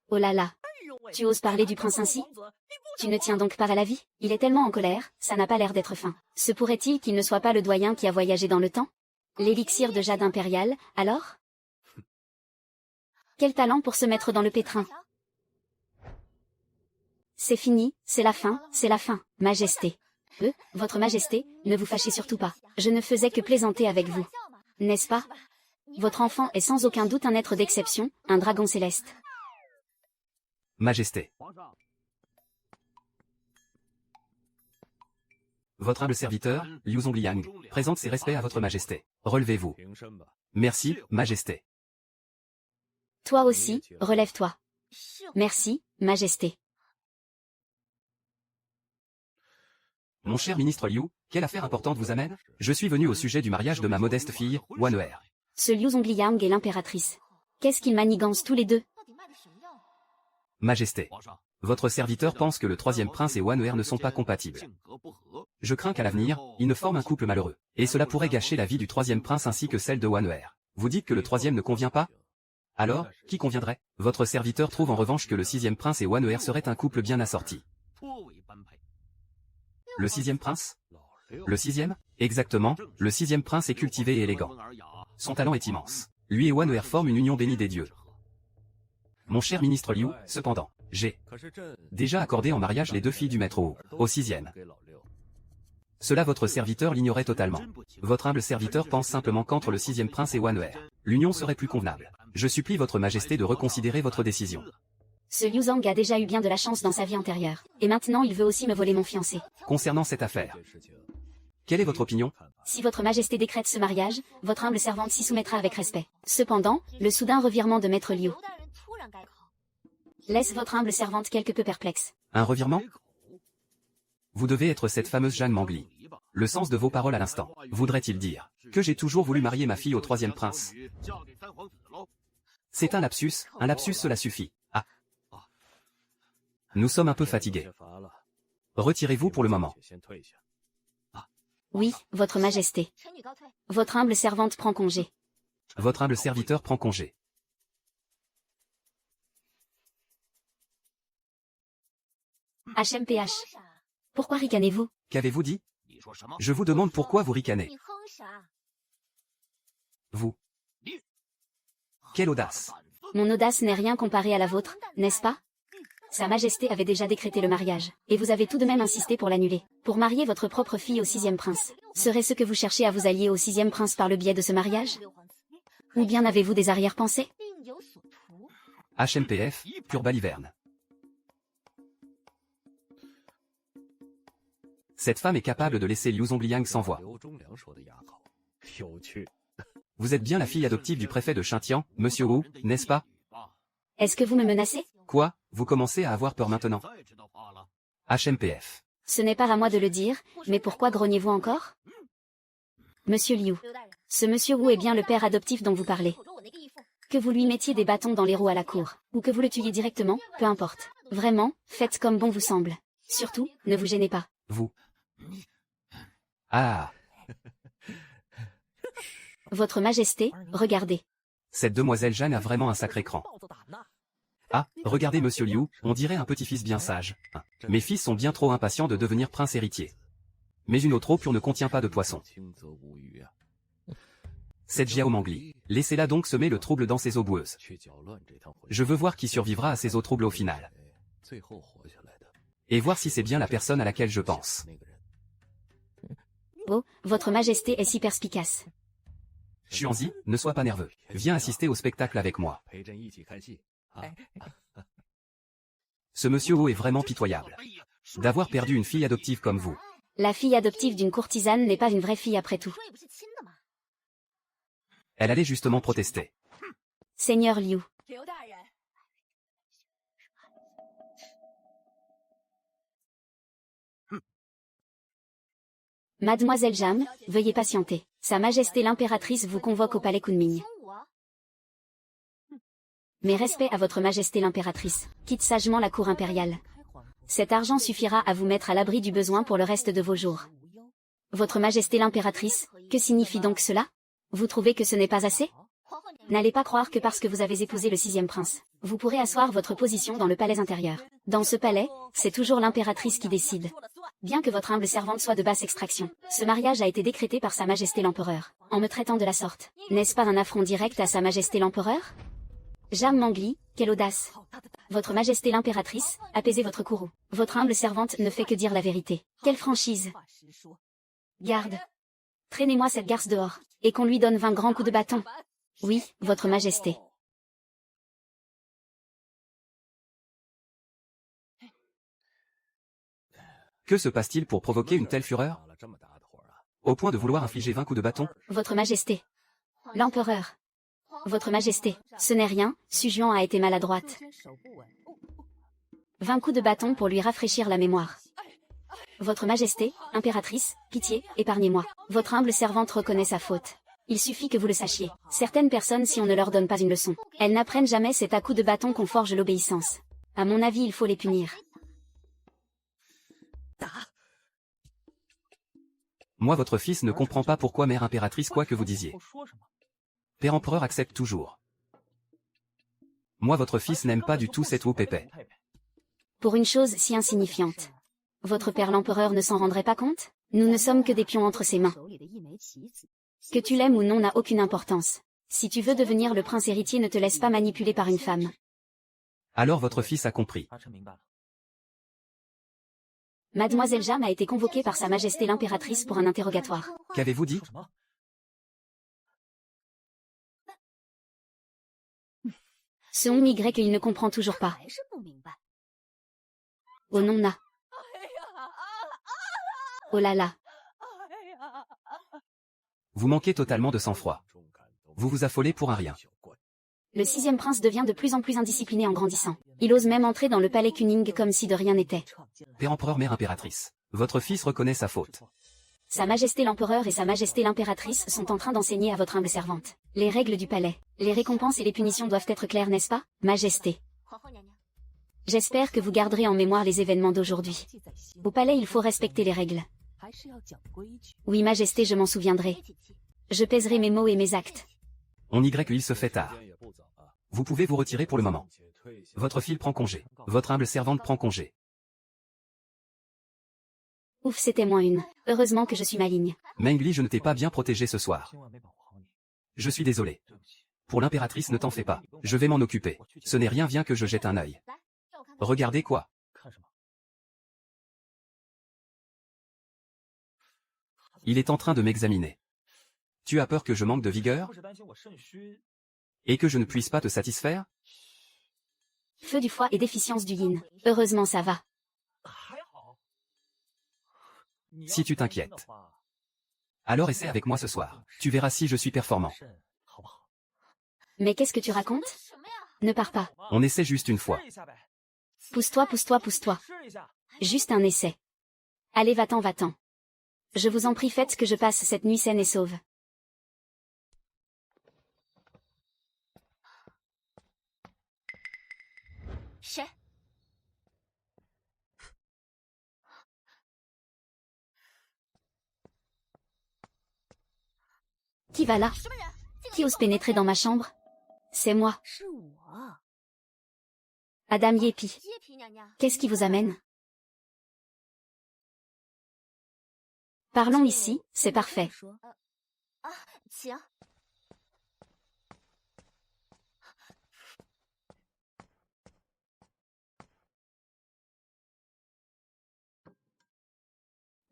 Oh là là. Tu oses parler du prince ainsi? Tu ne tiens donc pas à la vie? Il est tellement en colère, ça n'a pas l'air d'être fin. Se pourrait-il qu'il ne soit pas le doyen qui a voyagé dans le temps? L'élixir de jade impérial, alors? Quel talent pour se mettre dans le pétrin. C'est fini, c'est la fin, majesté. Votre majesté, ne vous fâchez surtout pas. Je ne faisais que plaisanter avec vous. N'est-ce pas? Votre enfant est sans aucun doute un être d'exception, un dragon céleste. Majesté. Votre humble serviteur, Liu Zongliang, présente ses respects à votre majesté. Relevez-vous. Merci, majesté. Toi aussi, relève-toi. Merci, majesté. Mon cher ministre Liu, quelle affaire importante vous amène? Je suis venu au sujet du mariage de ma modeste fille, Wan'er. Ce Liu Zongliang et l'impératrice. Qu'est-ce qu'ils manigancent tous les deux? Majesté. Votre serviteur pense que le 3e prince et Wan'er ne sont pas compatibles. Je crains qu'à l'avenir, ils ne forment un couple malheureux. Et cela pourrait gâcher la vie du 3e prince ainsi que celle de Wan'er. Vous dites que le 3e ne convient pas? Alors, qui conviendrait? Votre serviteur trouve en revanche que le 6e prince et Wan'er seraient un couple bien assorti. Le 6e prince? Le 6e? Exactement, le 6e prince est cultivé et élégant. Son talent est immense. Lui et Wan'er forment une union bénie des dieux. Mon cher ministre Liu, cependant, j'ai déjà accordé en mariage les 2 filles du maître Wu, au 6e. Cela votre serviteur l'ignorait totalement. Votre humble serviteur pense simplement qu'entre le 6e prince et Wan'er, l'union serait plus convenable. Je supplie votre majesté de reconsidérer votre décision. Ce Liu Zhang a déjà eu bien de la chance dans sa vie antérieure. Et maintenant il veut aussi me voler mon fiancé. Concernant cette affaire, quelle est votre opinion? Si votre majesté décrète ce mariage, votre humble servante s'y soumettra avec respect. Cependant, le soudain revirement de maître Liu laisse votre humble servante quelque peu perplexe. Un revirement? Vous devez être cette fameuse Jeanne Mangli. Le sens de vos paroles à l'instant, voudrait-il dire que j'ai toujours voulu marier ma fille au 3e prince? C'est un lapsus cela suffit. Ah. Nous sommes un peu fatigués. Retirez-vous pour le moment. Oui, votre majesté. Votre humble servante prend congé. Votre humble serviteur prend congé. HMPH. Pourquoi ricanez-vous? Qu'avez-vous dit? Je vous demande pourquoi vous ricanez. Vous. Quelle audace! Mon audace n'est rien comparée à la vôtre, n'est-ce pas? Sa Majesté avait déjà décrété le mariage, et vous avez tout de même insisté pour l'annuler, pour marier votre propre fille au 6e prince. Serait-ce que vous cherchez à vous allier au 6e prince par le biais de ce mariage? Ou bien avez-vous des arrière-pensées? HMPF, pure baliverne. Cette femme est capable de laisser Liu Zongliang sans voix. Vous êtes bien la fille adoptive du préfet de Xintian, monsieur Wu, n'est-ce pas? Est-ce que vous me menacez? Quoi, vous commencez à avoir peur maintenant? HMPF. Ce n'est pas à moi de le dire, mais pourquoi grognez-vous encore? Monsieur Liu. Ce monsieur Wu est bien le père adoptif dont vous parlez. Que vous lui mettiez des bâtons dans les roues à la cour, ou que vous le tuiez directement, peu importe. Vraiment, faites comme bon vous semble. Surtout, ne vous gênez pas. Vous. Ah. Votre Majesté, regardez. Cette demoiselle Jeanne a vraiment un sacré cran. Ah, regardez monsieur Liu, on dirait un petit-fils bien sage. Mes fils sont bien trop impatients de devenir prince héritier. Mais une eau trop pure ne contient pas de poisson. Cette Jiao Mangli, laissez-la donc semer le trouble dans ses eaux boueuses. Je veux voir qui survivra à ces eaux troubles au final. Et voir si c'est bien la personne à laquelle je pense. Oh, votre Majesté est si perspicace. Xuanzi, ne sois pas nerveux. Viens assister au spectacle avec moi. Ce monsieur Wu est vraiment pitoyable. D'avoir perdu une fille adoptive comme vous. La fille adoptive d'une courtisane n'est pas une vraie fille après tout. Elle allait justement protester. Seigneur Liu. Mademoiselle Jam, veuillez patienter. Sa Majesté l'impératrice vous convoque au palais Kunming. Mes respects à votre Majesté l'impératrice. Quitte sagement la cour impériale. Cet argent suffira à vous mettre à l'abri du besoin pour le reste de vos jours. Votre Majesté l'impératrice, que signifie donc cela? Vous trouvez que ce n'est pas assez? N'allez pas croire que parce que vous avez épousé le 6e prince, vous pourrez asseoir votre position dans le palais intérieur. Dans ce palais, c'est toujours l'impératrice qui décide. Bien que votre humble servante soit de basse extraction, ce mariage a été décrété par Sa Majesté l'Empereur, en me traitant de la sorte. N'est-ce pas un affront direct à Sa Majesté l'Empereur? Jam Mangli, quelle audace! Votre Majesté l'impératrice, apaisez votre courroux. Votre humble servante ne fait que dire la vérité. Quelle franchise! Garde! Traînez-moi cette garce dehors, et qu'on lui donne 20 grands coups de bâton. Oui, votre Majesté. Que se passe-t-il pour provoquer une telle fureur? Au point de vouloir infliger 20 coups de bâton? Votre Majesté. L'Empereur. Votre Majesté, ce n'est rien, Su Juan a été maladroite. 20 coups de bâton pour lui rafraîchir la mémoire. Votre Majesté, impératrice, pitié, épargnez-moi. Votre humble servante reconnaît sa faute. Il suffit que vous le sachiez. Certaines personnes, si on ne leur donne pas une leçon, elles n'apprennent jamais, c'est à coups de bâton qu'on forge l'obéissance. À mon avis, il faut les punir. Moi votre fils ne comprend pas pourquoi mère impératrice quoi que vous disiez. Père empereur accepte toujours. Moi votre fils n'aime pas du tout cette Wu Pépé. Pour une chose si insignifiante. Votre père l'empereur ne s'en rendrait pas compte? Nous ne sommes que des pions entre ses mains. Que tu l'aimes ou non n'a aucune importance. Si tu veux devenir le prince héritier, ne te laisse pas manipuler par une femme. Alors votre fils a compris. Mademoiselle Jam a été convoquée par Sa Majesté l'impératrice pour un interrogatoire. Qu'avez-vous dit? Ce on Y il ne comprend toujours pas. Oh non na. Oh là là. Vous manquez totalement de sang-froid. Vous vous affolez pour un rien. Le 6e prince devient de plus en plus indiscipliné en grandissant. Il ose même entrer dans le palais Kuning comme si de rien n'était. Père empereur mère impératrice. Votre fils reconnaît sa faute. Sa Majesté l'Empereur et Sa Majesté l'Impératrice sont en train d'enseigner à votre humble servante les règles du palais. Les récompenses et les punitions doivent être claires, n'est-ce pas, Majesté? J'espère que vous garderez en mémoire les événements d'aujourd'hui. Au palais, il faut respecter les règles. Oui, Majesté, je m'en souviendrai. Je pèserai mes mots et mes actes. On il se fait tard. Vous pouvez vous retirer pour le moment. Votre fille prend congé. Votre humble servante prend congé. Ouf, c'était moins une. Heureusement que je suis maligne. Mengli, je ne t'ai pas bien protégé ce soir. Je suis désolé. Pour l'impératrice, ne t'en fais pas. Je vais m'en occuper. Ce n'est rien, viens que je jette un œil. Regardez quoi? Il est en train de m'examiner. Tu as peur que je manque de vigueur? Et que je ne puisse pas te satisfaire? Feu du foie et déficience du yin. Heureusement ça va. Si tu t'inquiètes. Alors essaie avec moi ce soir. Tu verras si je suis performant. Mais qu'est-ce que tu racontes? Ne pars pas. On essaie juste une fois. Pousse-toi, pousse-toi, pousse-toi. Juste un essai. Allez, va-t'en, va-t'en. Je vous en prie, faites que je passe cette nuit saine et sauve. Qui va là? Qui ose pénétrer dans ma chambre? C'est moi. Adam Yepi. Qu'est-ce qui vous amène? Parlons ici, c'est parfait.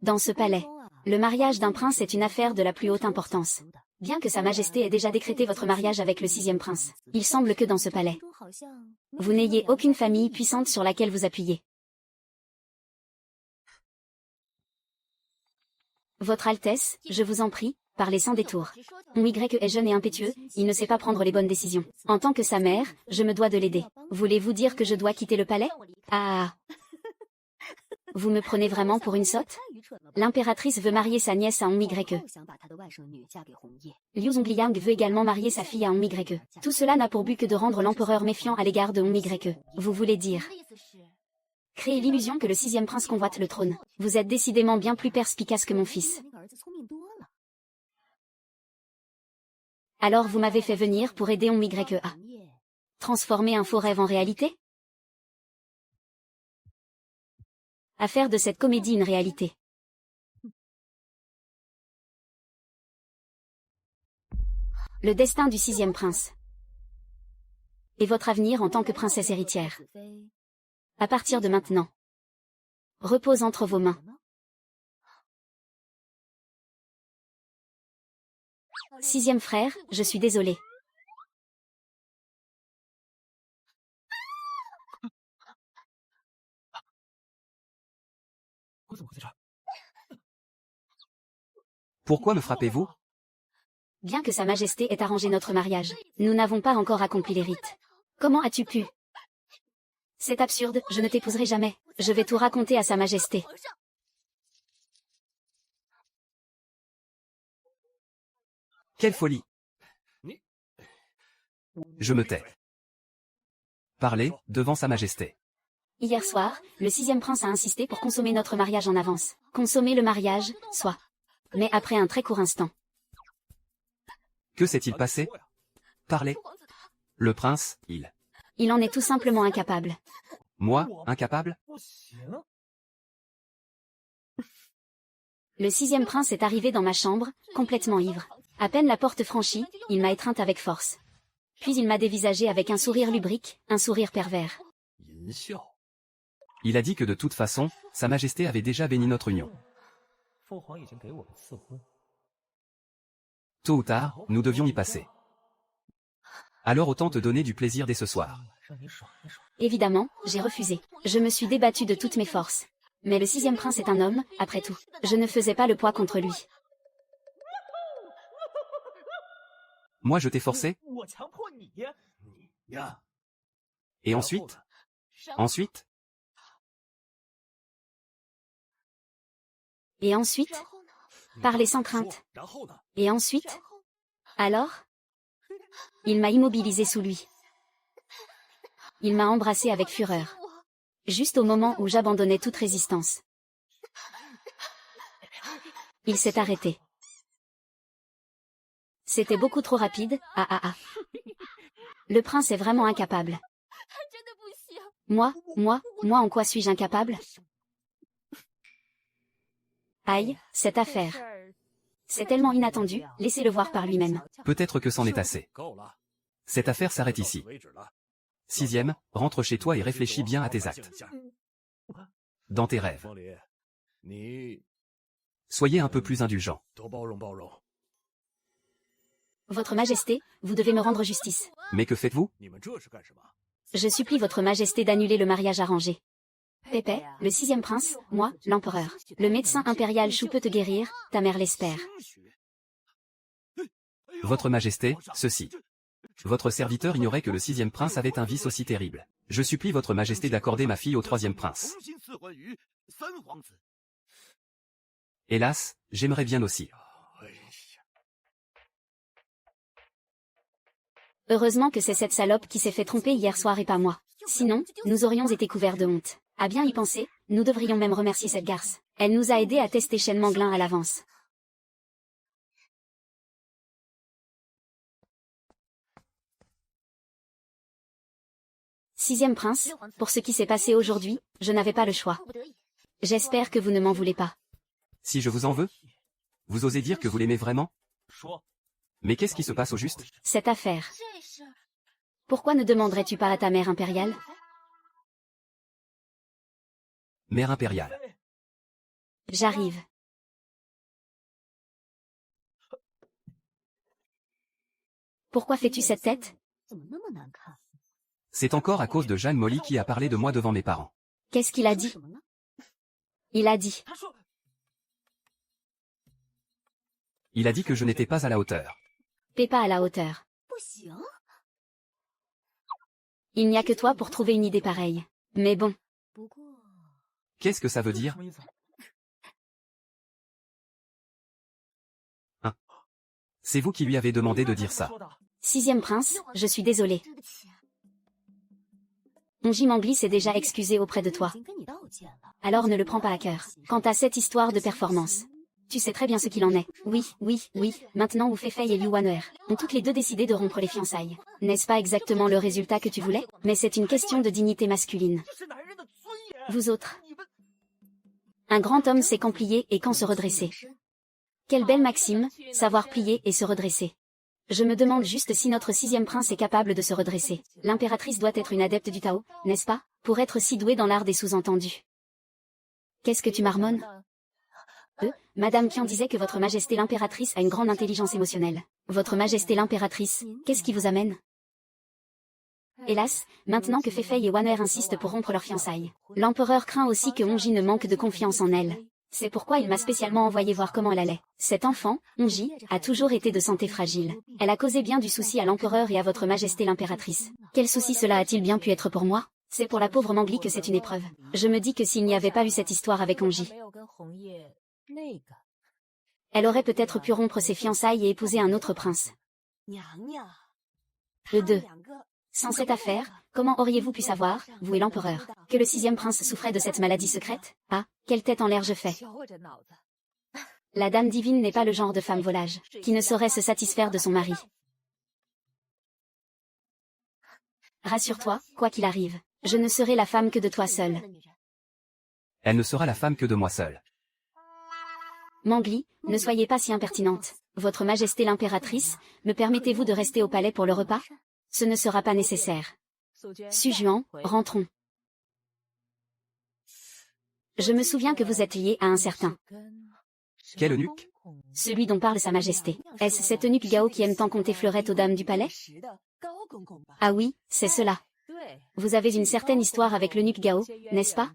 Dans ce palais, le mariage d'un prince est une affaire de la plus haute importance. Bien que Sa Majesté ait déjà décrété votre mariage avec le 6e prince, il semble que dans ce palais, vous n'ayez aucune famille puissante sur laquelle vous appuyer. Votre Altesse, je vous en prie, parlez sans détour. Mon Y est jeune et impétueux, il ne sait pas prendre les bonnes décisions. En tant que sa mère, je me dois de l'aider. Voulez-vous dire que je dois quitter le palais? Ah. Vous me prenez vraiment pour une sotte? L'impératrice veut marier sa nièce à Hong Y. Liu Zongliang veut également marier sa fille à Hong Y. Tout cela n'a pour but que de rendre l'empereur méfiant à l'égard de Hong Y. Vous voulez dire créer l'illusion que le 6e prince convoite le trône. Vous êtes décidément bien plus perspicace que mon fils. Alors vous m'avez fait venir pour aider Hong Y à transformer un faux rêve en réalité? À faire de cette comédie une réalité. Le destin du 6e prince. Et votre avenir en tant que princesse héritière. À partir de maintenant. Repose entre vos mains. 6e frère, je suis désolé. Pourquoi me frappez-vous? Bien que Sa Majesté ait arrangé notre mariage, nous n'avons pas encore accompli les rites. Comment as-tu pu? C'est absurde, je ne t'épouserai jamais. Je vais tout raconter à Sa Majesté. Quelle folie! Je me tais. Parlez, devant Sa Majesté. Hier soir, le 6e prince a insisté pour consommer notre mariage en avance. Consommer le mariage, soit. Mais après un très court instant. Que s'est-il passé? Parlez. Le prince, Il en est tout simplement incapable. Moi, incapable? Le 6e prince est arrivé dans ma chambre, complètement ivre. À peine la porte franchie, il m'a étreinte avec force. Puis il m'a dévisagé avec un sourire lubrique, un sourire pervers. Il a dit que de toute façon, Sa Majesté avait déjà béni notre union. Tôt ou tard, nous devions y passer. Alors autant te donner du plaisir dès ce soir. Évidemment, j'ai refusé. Je me suis débattue de toutes mes forces. Mais le 6e prince est un homme, après tout. Je ne faisais pas le poids contre lui. Moi je t'ai forcé? Et ensuite? Ensuite? Et ensuite? Parler sans crainte. Et ensuite? Alors? Il m'a immobilisé sous lui. Il m'a embrassé avec fureur. Juste au moment où j'abandonnais toute résistance. Il s'est arrêté. C'était beaucoup trop rapide, Le prince est vraiment incapable. Moi, en quoi suis-je incapable? Aïe, cette affaire. C'est tellement inattendu, laissez-le voir par lui-même. Peut-être que c'en est assez. Cette affaire s'arrête ici. Sixième, rentre chez toi et réfléchis bien à tes actes. Dans tes rêves. Soyez un peu plus indulgent. Votre Majesté, vous devez me rendre justice. Mais que faites-vous? Je supplie votre Majesté d'annuler le mariage arrangé. Pépé, le sixième prince, moi, l'empereur. Le médecin impérial Chou peut te guérir, ta mère l'espère. Votre Majesté, ceci. Votre serviteur ignorait que le sixième prince avait un vice aussi terrible. Je supplie votre Majesté d'accorder ma fille au troisième prince. Hélas, j'aimerais bien aussi. Heureusement que c'est cette salope qui s'est fait tromper hier soir et pas moi. Sinon, nous aurions été couverts de honte. À bien y penser, nous devrions même remercier cette garce. Elle nous a aidés à tester Shen Manglin à l'avance. Sixième prince, pour ce qui s'est passé aujourd'hui, je n'avais pas le choix. J'espère que vous ne m'en voulez pas. Si je vous en veux? Vous osez dire que vous l'aimez vraiment? Mais qu'est-ce qui se passe au juste? Cette affaire. Pourquoi ne demanderais-tu pas à ta mère impériale? Mère impériale. J'arrive. Pourquoi fais-tu cette tête? C'est encore à cause de Jeanne Molly qui a parlé de moi devant mes parents. Qu'est-ce qu'il a dit? Il a dit. Il a dit que je n'étais pas à la hauteur. T'es pas à la hauteur. Il n'y a que toi pour trouver une idée pareille. Mais bon. Qu'est-ce que ça veut dire? Hein? C'est vous qui lui avez demandé de dire ça. Sixième prince, je suis désolé. Onji Mangli s'est déjà excusé auprès de toi. Alors ne le prends pas à cœur. Quant à cette histoire de performance, tu sais très bien ce qu'il en est. Oui, maintenant Wu Feifei et Liu Wan'er ont toutes les deux décidé de rompre les fiançailles. N'est-ce pas exactement le résultat que tu voulais? Mais c'est une question de dignité masculine. Vous autres. Un grand homme sait quand plier et quand se redresser. Quelle belle maxime, savoir plier et se redresser. Je me demande juste si notre sixième prince est capable de se redresser. L'impératrice doit être une adepte du Tao, n'est-ce pas, pour être si douée dans l'art des sous-entendus. Qu'est-ce que tu marmonnes? Madame Qian disait que votre majesté l'impératrice a une grande intelligence émotionnelle. Votre majesté l'impératrice, qu'est-ce qui vous amène? Hélas, maintenant que Feifei et Wan'er insistent pour rompre leurs fiançailles, l'empereur craint aussi que Onji ne manque de confiance en elle. C'est pourquoi il m'a spécialement envoyé voir comment elle allait. Cette enfant, Onji, a toujours été de santé fragile. Elle a causé bien du souci à l'empereur et à votre majesté l'impératrice. Quel souci cela a-t-il bien pu être pour moi? C'est pour la pauvre Mangli que c'est une épreuve. Je me dis que s'il n'y avait pas eu cette histoire avec Onji, elle aurait peut-être pu rompre ses fiançailles et épouser un autre prince. Le 2. Sans cette affaire, comment auriez-vous pu savoir, vous et l'empereur, que le sixième prince souffrait de cette maladie secrète? Ah, quelle tête en l'air je fais. La dame divine n'est pas le genre de femme volage, qui ne saurait se satisfaire de son mari. Rassure-toi, quoi qu'il arrive, je ne serai la femme que de toi seule. Elle ne sera la femme que de moi seule. Mangli, ne soyez pas si impertinente. Votre majesté l'impératrice, me permettez-vous de rester au palais pour le repas? Ce ne sera pas nécessaire. Su Juan, rentrons. Je me souviens que vous êtes lié à un certain. Quel eunuque? Celui dont parle sa majesté. Est-ce cet eunuque Gao qui aime tant compter fleurettes aux dames du palais? Ah oui, c'est cela. Vous avez une certaine histoire avec l'eunuque Gao, n'est-ce pas?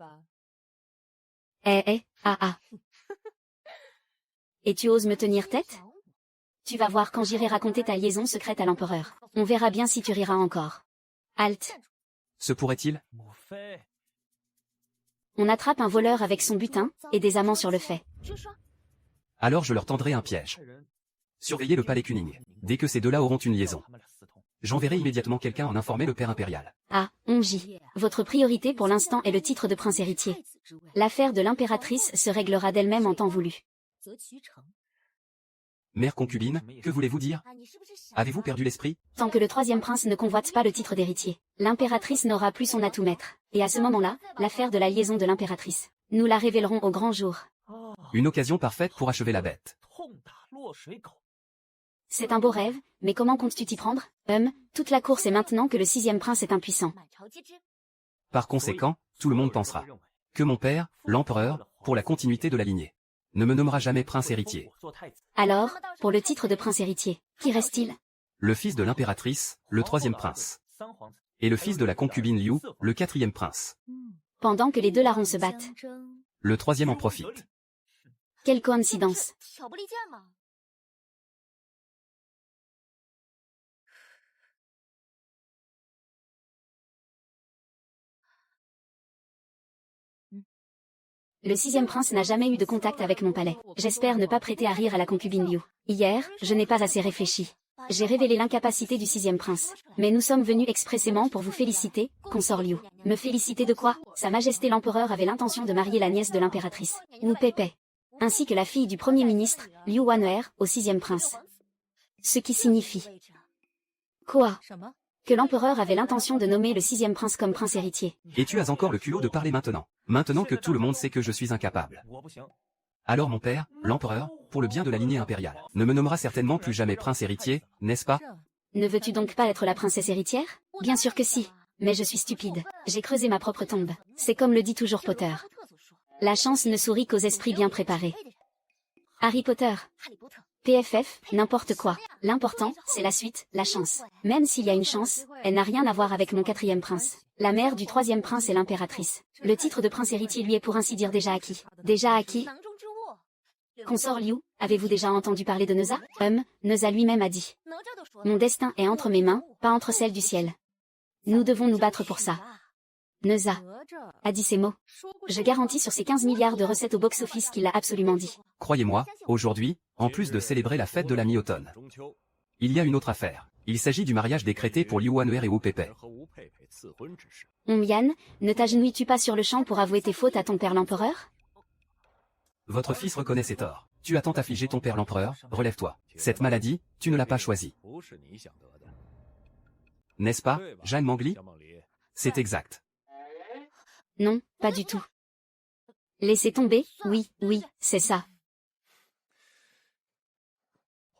Ah. Et tu oses me tenir tête? Tu vas voir quand j'irai raconter ta liaison secrète à l'empereur. On verra bien si tu riras encore. Halte. Se pourrait-il? On attrape un voleur avec son butin, et des amants sur le fait. Alors je leur tendrai un piège. Surveillez le palais Kuning. Dès que ces deux-là auront une liaison, j'enverrai immédiatement quelqu'un en informer le père impérial. Ah, Onji. Votre priorité pour l'instant est le titre de prince héritier. L'affaire de l'impératrice se réglera d'elle-même en temps voulu. Mère concubine, que voulez-vous dire? Avez-vous perdu l'esprit? Tant que le troisième prince ne convoite pas le titre d'héritier, l'impératrice n'aura plus son atout maître. Et à ce moment-là, l'affaire de la liaison de l'impératrice, nous la révélerons au grand jour. Une occasion parfaite pour achever la bête. C'est un beau rêve, mais comment comptes-tu t'y prendre? Toute la cour sait maintenant que le sixième prince est impuissant. Par conséquent, tout le monde pensera que mon père, l'empereur, pour la continuité de la lignée, ne me nommera jamais prince héritier. Alors, pour le titre de prince héritier, qui reste-t-il? Le fils de l'impératrice, le troisième prince. Et le fils de la concubine Liu, le quatrième prince. Pendant que les deux larrons se battent. Le troisième en profite. Quelle coïncidence. Le sixième prince n'a jamais eu de contact avec mon palais. J'espère ne pas prêter à rire à la concubine Liu. Hier, je n'ai pas assez réfléchi. J'ai révélé l'incapacité du sixième prince. Mais nous sommes venus expressément pour vous féliciter, consort Liu. Me féliciter de quoi? Sa Majesté l'empereur avait l'intention de marier la nièce de l'impératrice, Wu Pei, ainsi que la fille du premier ministre, Liu Wan'er, au sixième prince. Ce qui signifie... Quoi? Que l'empereur avait l'intention de nommer le sixième prince comme prince héritier. Et tu as encore le culot de parler maintenant. Maintenant que tout le monde sait que je suis incapable. Alors mon père, l'empereur, pour le bien de la lignée impériale, ne me nommera certainement plus jamais prince héritier, n'est-ce pas? Ne veux-tu donc pas être la princesse héritière? Bien sûr que si. Mais je suis stupide. J'ai creusé ma propre tombe. C'est comme le dit toujours Potter. La chance ne sourit qu'aux esprits bien préparés. Harry Potter. PFF, n'importe quoi. L'important, c'est la suite, la chance. Même s'il y a une chance, elle n'a rien à voir avec mon quatrième prince. La mère du troisième prince est l'impératrice. Le titre de prince héritier lui est pour ainsi dire déjà acquis. Déjà acquis? Consort Liu, avez-vous déjà entendu parler de Neza? Neza lui-même a dit. Mon destin est entre mes mains, pas entre celles du ciel. Nous devons nous battre pour ça. Neza a dit ces mots. Je garantis sur ces 15 milliards de recettes au box-office qu'il l'a absolument dit. Croyez-moi, aujourd'hui, en plus de célébrer la fête de la mi-automne, il y a une autre affaire. Il s'agit du mariage décrété pour Liu Wan'er et Wu Pei. Yan, ne t'agenouilles-tu pas sur le champ pour avouer tes fautes à ton père l'empereur? Votre fils reconnaît ses torts. Tu as tant affligé ton père l'empereur, relève-toi. Cette maladie, tu ne l'as pas choisie. N'est-ce pas, Jeanne Mangli? C'est exact. Non, pas du tout. Laissez tomber, oui, c'est ça.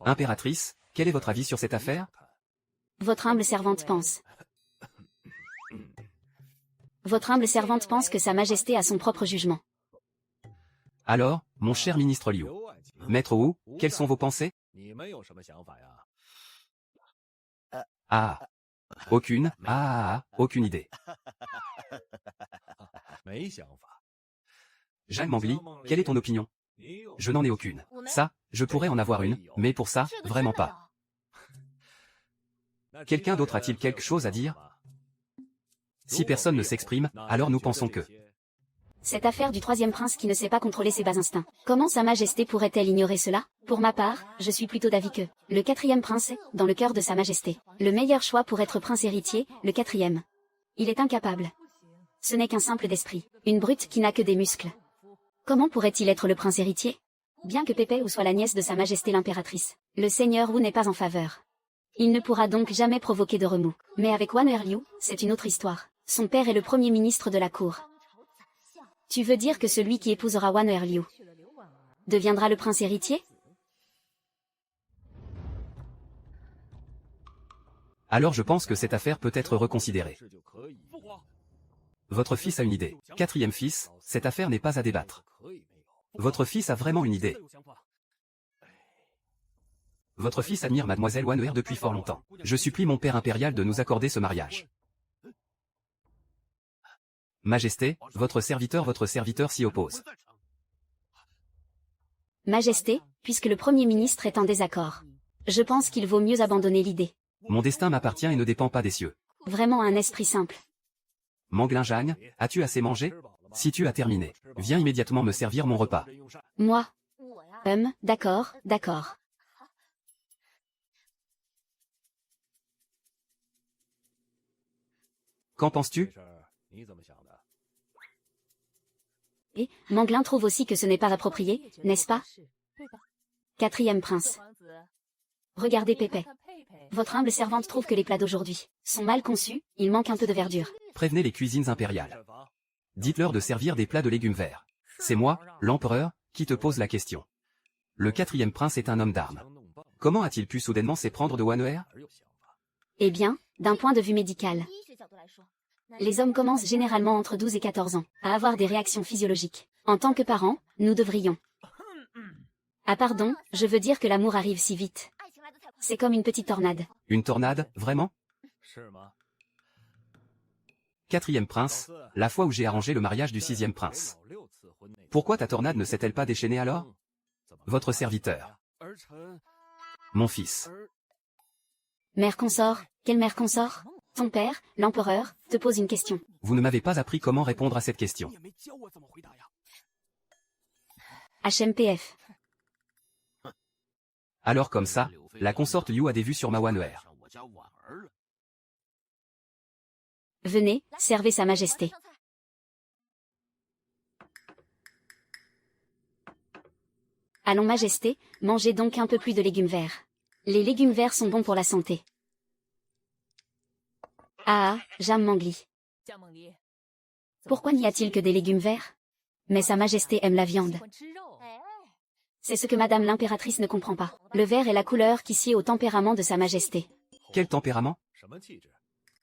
Impératrice, quel est votre avis sur cette affaire? Votre humble servante pense. Votre humble servante pense que Sa Majesté a son propre jugement. Alors, mon cher ministre Liu, Maître Wu, quelles sont vos pensées? Aucune idée. Jeanne Mangli, quelle est ton opinion? Je n'en ai aucune. Ça, je pourrais en avoir une, mais pour ça, vraiment pas. Quelqu'un d'autre a-t-il quelque chose à dire? Si personne ne s'exprime, alors nous pensons que... Cette affaire du troisième prince qui ne sait pas contrôler ses bas instincts. Comment Sa Majesté pourrait-elle ignorer cela? Pour ma part, je suis plutôt d'avis que le quatrième prince est, dans le cœur de Sa Majesté, le meilleur choix pour être prince héritier, le quatrième. Il est incapable. Ce n'est qu'un simple d'esprit, une brute qui n'a que des muscles. Comment pourrait-il être le prince héritier? Bien que Pei Wu soit la nièce de Sa Majesté l'impératrice, le seigneur Wu n'est pas en faveur. Il ne pourra donc jamais provoquer de remous. Mais avec Wan'er Liu, c'est une autre histoire. Son père est le premier ministre de la cour. Tu veux dire que celui qui épousera Wan'er Liu deviendra le prince héritier? Alors je pense que cette affaire peut être reconsidérée. Votre fils a une idée. Quatrième fils, cette affaire n'est pas à débattre. Votre fils a vraiment une idée. Votre fils admire mademoiselle Wan'er depuis fort longtemps. Je supplie mon père impérial de nous accorder ce mariage. Majesté, votre serviteur s'y oppose. Majesté, puisque le Premier ministre est en désaccord. Je pense qu'il vaut mieux abandonner l'idée. Mon destin m'appartient et ne dépend pas des cieux. Vraiment un esprit simple. Manglin Jeanne, as-tu assez mangé? Si tu as terminé, viens immédiatement me servir mon repas. Moi? D'accord. Qu'en penses-tu? Et, Manglin trouve aussi que ce n'est pas approprié, n'est-ce pas? Quatrième prince. Regardez Pei. Votre humble servante trouve que les plats d'aujourd'hui sont mal conçus, il manque un peu de verdure. Prévenez les cuisines impériales. Dites-leur de servir des plats de légumes verts. C'est moi, l'empereur, qui te pose la question. Le quatrième prince est un homme d'armes. Comment a-t-il pu soudainement s'éprendre de Wanheur? Eh bien, d'un point de vue médical, les hommes commencent généralement entre 12 et 14 ans à avoir des réactions physiologiques. En tant que parents, nous devrions... Ah pardon, je veux dire que l'amour arrive si vite. C'est comme une petite tornade. Une tornade, vraiment? Quatrième prince, la fois où j'ai arrangé le mariage du sixième prince. Pourquoi ta tornade ne s'est-elle pas déchaînée alors? Votre serviteur. Mon fils. Mère consort, quelle mère consort? Ton père, l'empereur, te pose une question. Vous ne m'avez pas appris comment répondre à cette question. HMPF. Alors comme ça, la consorte Liu a des vues sur ma Wanheur. Venez, servez sa majesté. Allons majesté, mangez donc un peu plus de légumes verts. Les légumes verts sont bons pour la santé. Ah, Jam Mangli. Pourquoi n'y a-t-il que des légumes verts? Mais sa majesté aime la viande. C'est ce que madame l'impératrice ne comprend pas. Le vert est la couleur qui sied au tempérament de sa majesté. Quel tempérament?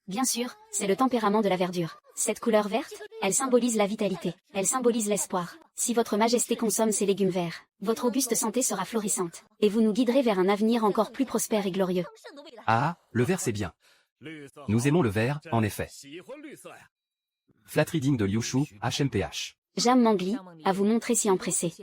Bien sûr, c'est le tempérament de la verdure. Cette couleur verte, elle symbolise la vitalité, elle symbolise l'espoir. Si votre majesté consomme ces légumes verts, votre auguste santé sera florissante, et vous nous guiderez vers un avenir encore plus prospère et glorieux. Ah, le vert c'est bien. Nous aimons le vert, en effet. Flatterie digne de Liu Shu, HMPH. Jam Mangli, à vous montrer si empressé.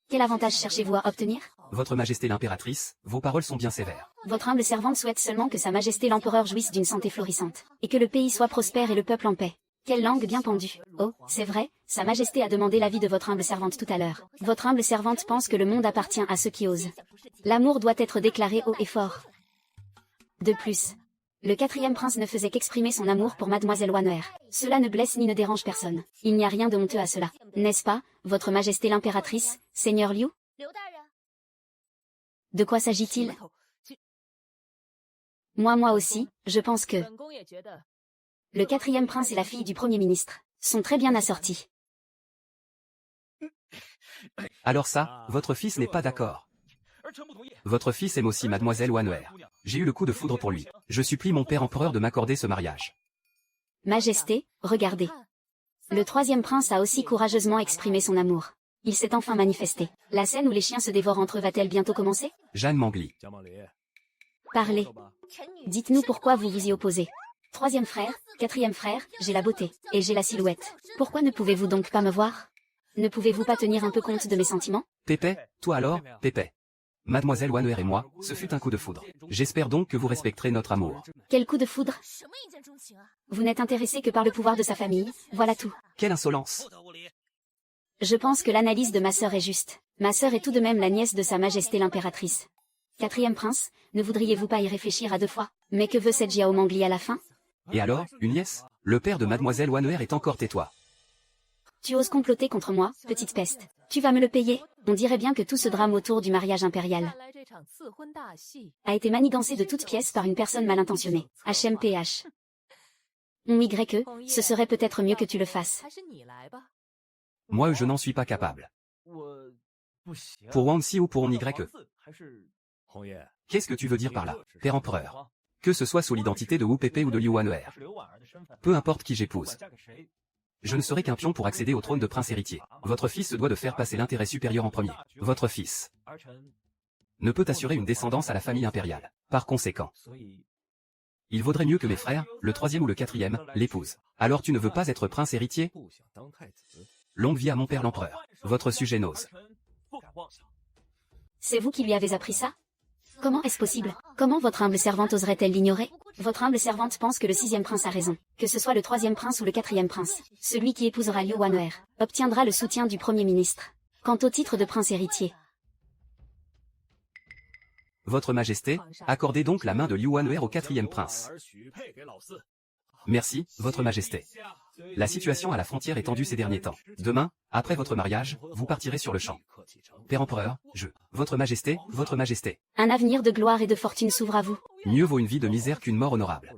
Quel avantage cherchez-vous à obtenir? Votre majesté l'impératrice, vos paroles sont bien sévères. Votre humble servante souhaite seulement que sa majesté l'empereur jouisse d'une santé florissante, et que le pays soit prospère et le peuple en paix. Quelle langue bien pendue. Oh, c'est vrai, sa majesté a demandé l'avis de votre humble servante tout à l'heure. Votre humble servante pense que le monde appartient à ceux qui osent. L'amour doit être déclaré haut et fort. De plus, le quatrième prince ne faisait qu'exprimer son amour pour mademoiselle Wanheur. Cela ne blesse ni ne dérange personne. Il n'y a rien de honteux à cela. N'est-ce pas, votre majesté l'impératrice, seigneur Liu? De quoi s'agit-il? Moi aussi, je pense que... Le quatrième prince et la fille du premier ministre sont très bien assortis. Alors ça, votre fils n'est pas d'accord. Votre fils aime aussi mademoiselle Wanheur. J'ai eu le coup de foudre pour lui. Je supplie mon père empereur de m'accorder ce mariage. Majesté, regardez. Le troisième prince a aussi courageusement exprimé son amour. Il s'est enfin manifesté. La scène où les chiens se dévorent entre eux va-t-elle bientôt commencer? Jeanne Mangli. Parlez. Dites-nous pourquoi vous vous y opposez. Troisième frère, quatrième frère, j'ai la beauté, et j'ai la silhouette. Pourquoi ne pouvez-vous donc pas me voir? Ne pouvez-vous pas tenir un peu compte de mes sentiments? Pépé, toi alors, Pépé. Mademoiselle Wanheur et moi, ce fut un coup de foudre. J'espère donc que vous respecterez notre amour. Quel coup de foudre? Vous n'êtes intéressé que par le pouvoir de sa famille, voilà tout. Quelle insolence! Je pense que l'analyse de ma sœur est juste. Ma sœur est tout de même la nièce de sa majesté l'impératrice. Quatrième prince, ne voudriez-vous pas y réfléchir à deux fois? Mais que veut cette Jiao Mangli à la fin? Et alors, une nièce? Le père de mademoiselle Wanheur est encore tais-toi. Tu oses comploter contre moi, petite peste. Tu vas me le payer. On dirait bien que tout ce drame autour du mariage impérial a été manigancé de toutes pièces par une personne mal intentionnée. HMPH. YE, ce serait peut-être mieux que tu le fasses. Moi je n'en suis pas capable. Pour Wang Si ou pour YE. Qu'est-ce que tu veux dire par là, père empereur? Que ce soit sous l'identité de Wu Pépé ou de Liu Wanheur. Peu importe qui j'épouse. Je ne serai qu'un pion pour accéder au trône de prince héritier. Votre fils se doit de faire passer l'intérêt supérieur en premier. Votre fils ne peut assurer une descendance à la famille impériale. Par conséquent, il vaudrait mieux que mes frères, le troisième ou le quatrième, l'épousent. Alors tu ne veux pas être prince héritier? Longue vie à mon père l'empereur. Votre sujet n'ose. C'est vous qui lui avez appris ça? Comment est-ce possible? Comment votre humble servante oserait-elle l'ignorer? Votre humble servante pense que le sixième prince a raison. Que ce soit le troisième prince ou le quatrième prince, celui qui épousera Liu Wanheur obtiendra le soutien du premier ministre. Quant au titre de prince héritier, Votre Majesté, accordez donc la main de Liu Wanheur au quatrième prince. Merci, Votre Majesté. La situation à la frontière est tendue ces derniers temps. Demain, après votre mariage, vous partirez sur le champ. Père empereur, Votre Majesté, Votre Majesté. Un avenir de gloire et de fortune s'ouvre à vous. Mieux vaut une vie de misère qu'une mort honorable.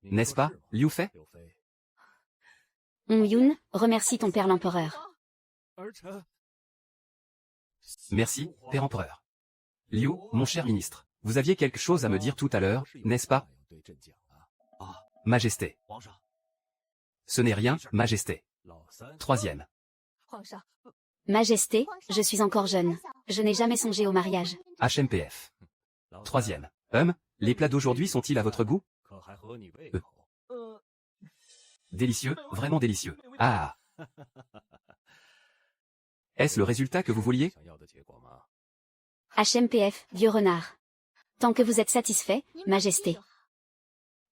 N'est-ce pas, Liu Fei? Yun, remercie ton père l'empereur. Merci, Père empereur. Liu, mon cher ministre, vous aviez quelque chose à me dire tout à l'heure, n'est-ce pas? Majesté. Ce n'est rien, Majesté. Troisième. Majesté, je suis encore jeune. Je n'ai jamais songé au mariage. HMPF. Troisième. Les plats d'aujourd'hui sont-ils à votre goût? Délicieux, vraiment délicieux. Ah. Est-ce le résultat que vous vouliez? HMPF, vieux renard. Tant que vous êtes satisfait, Majesté.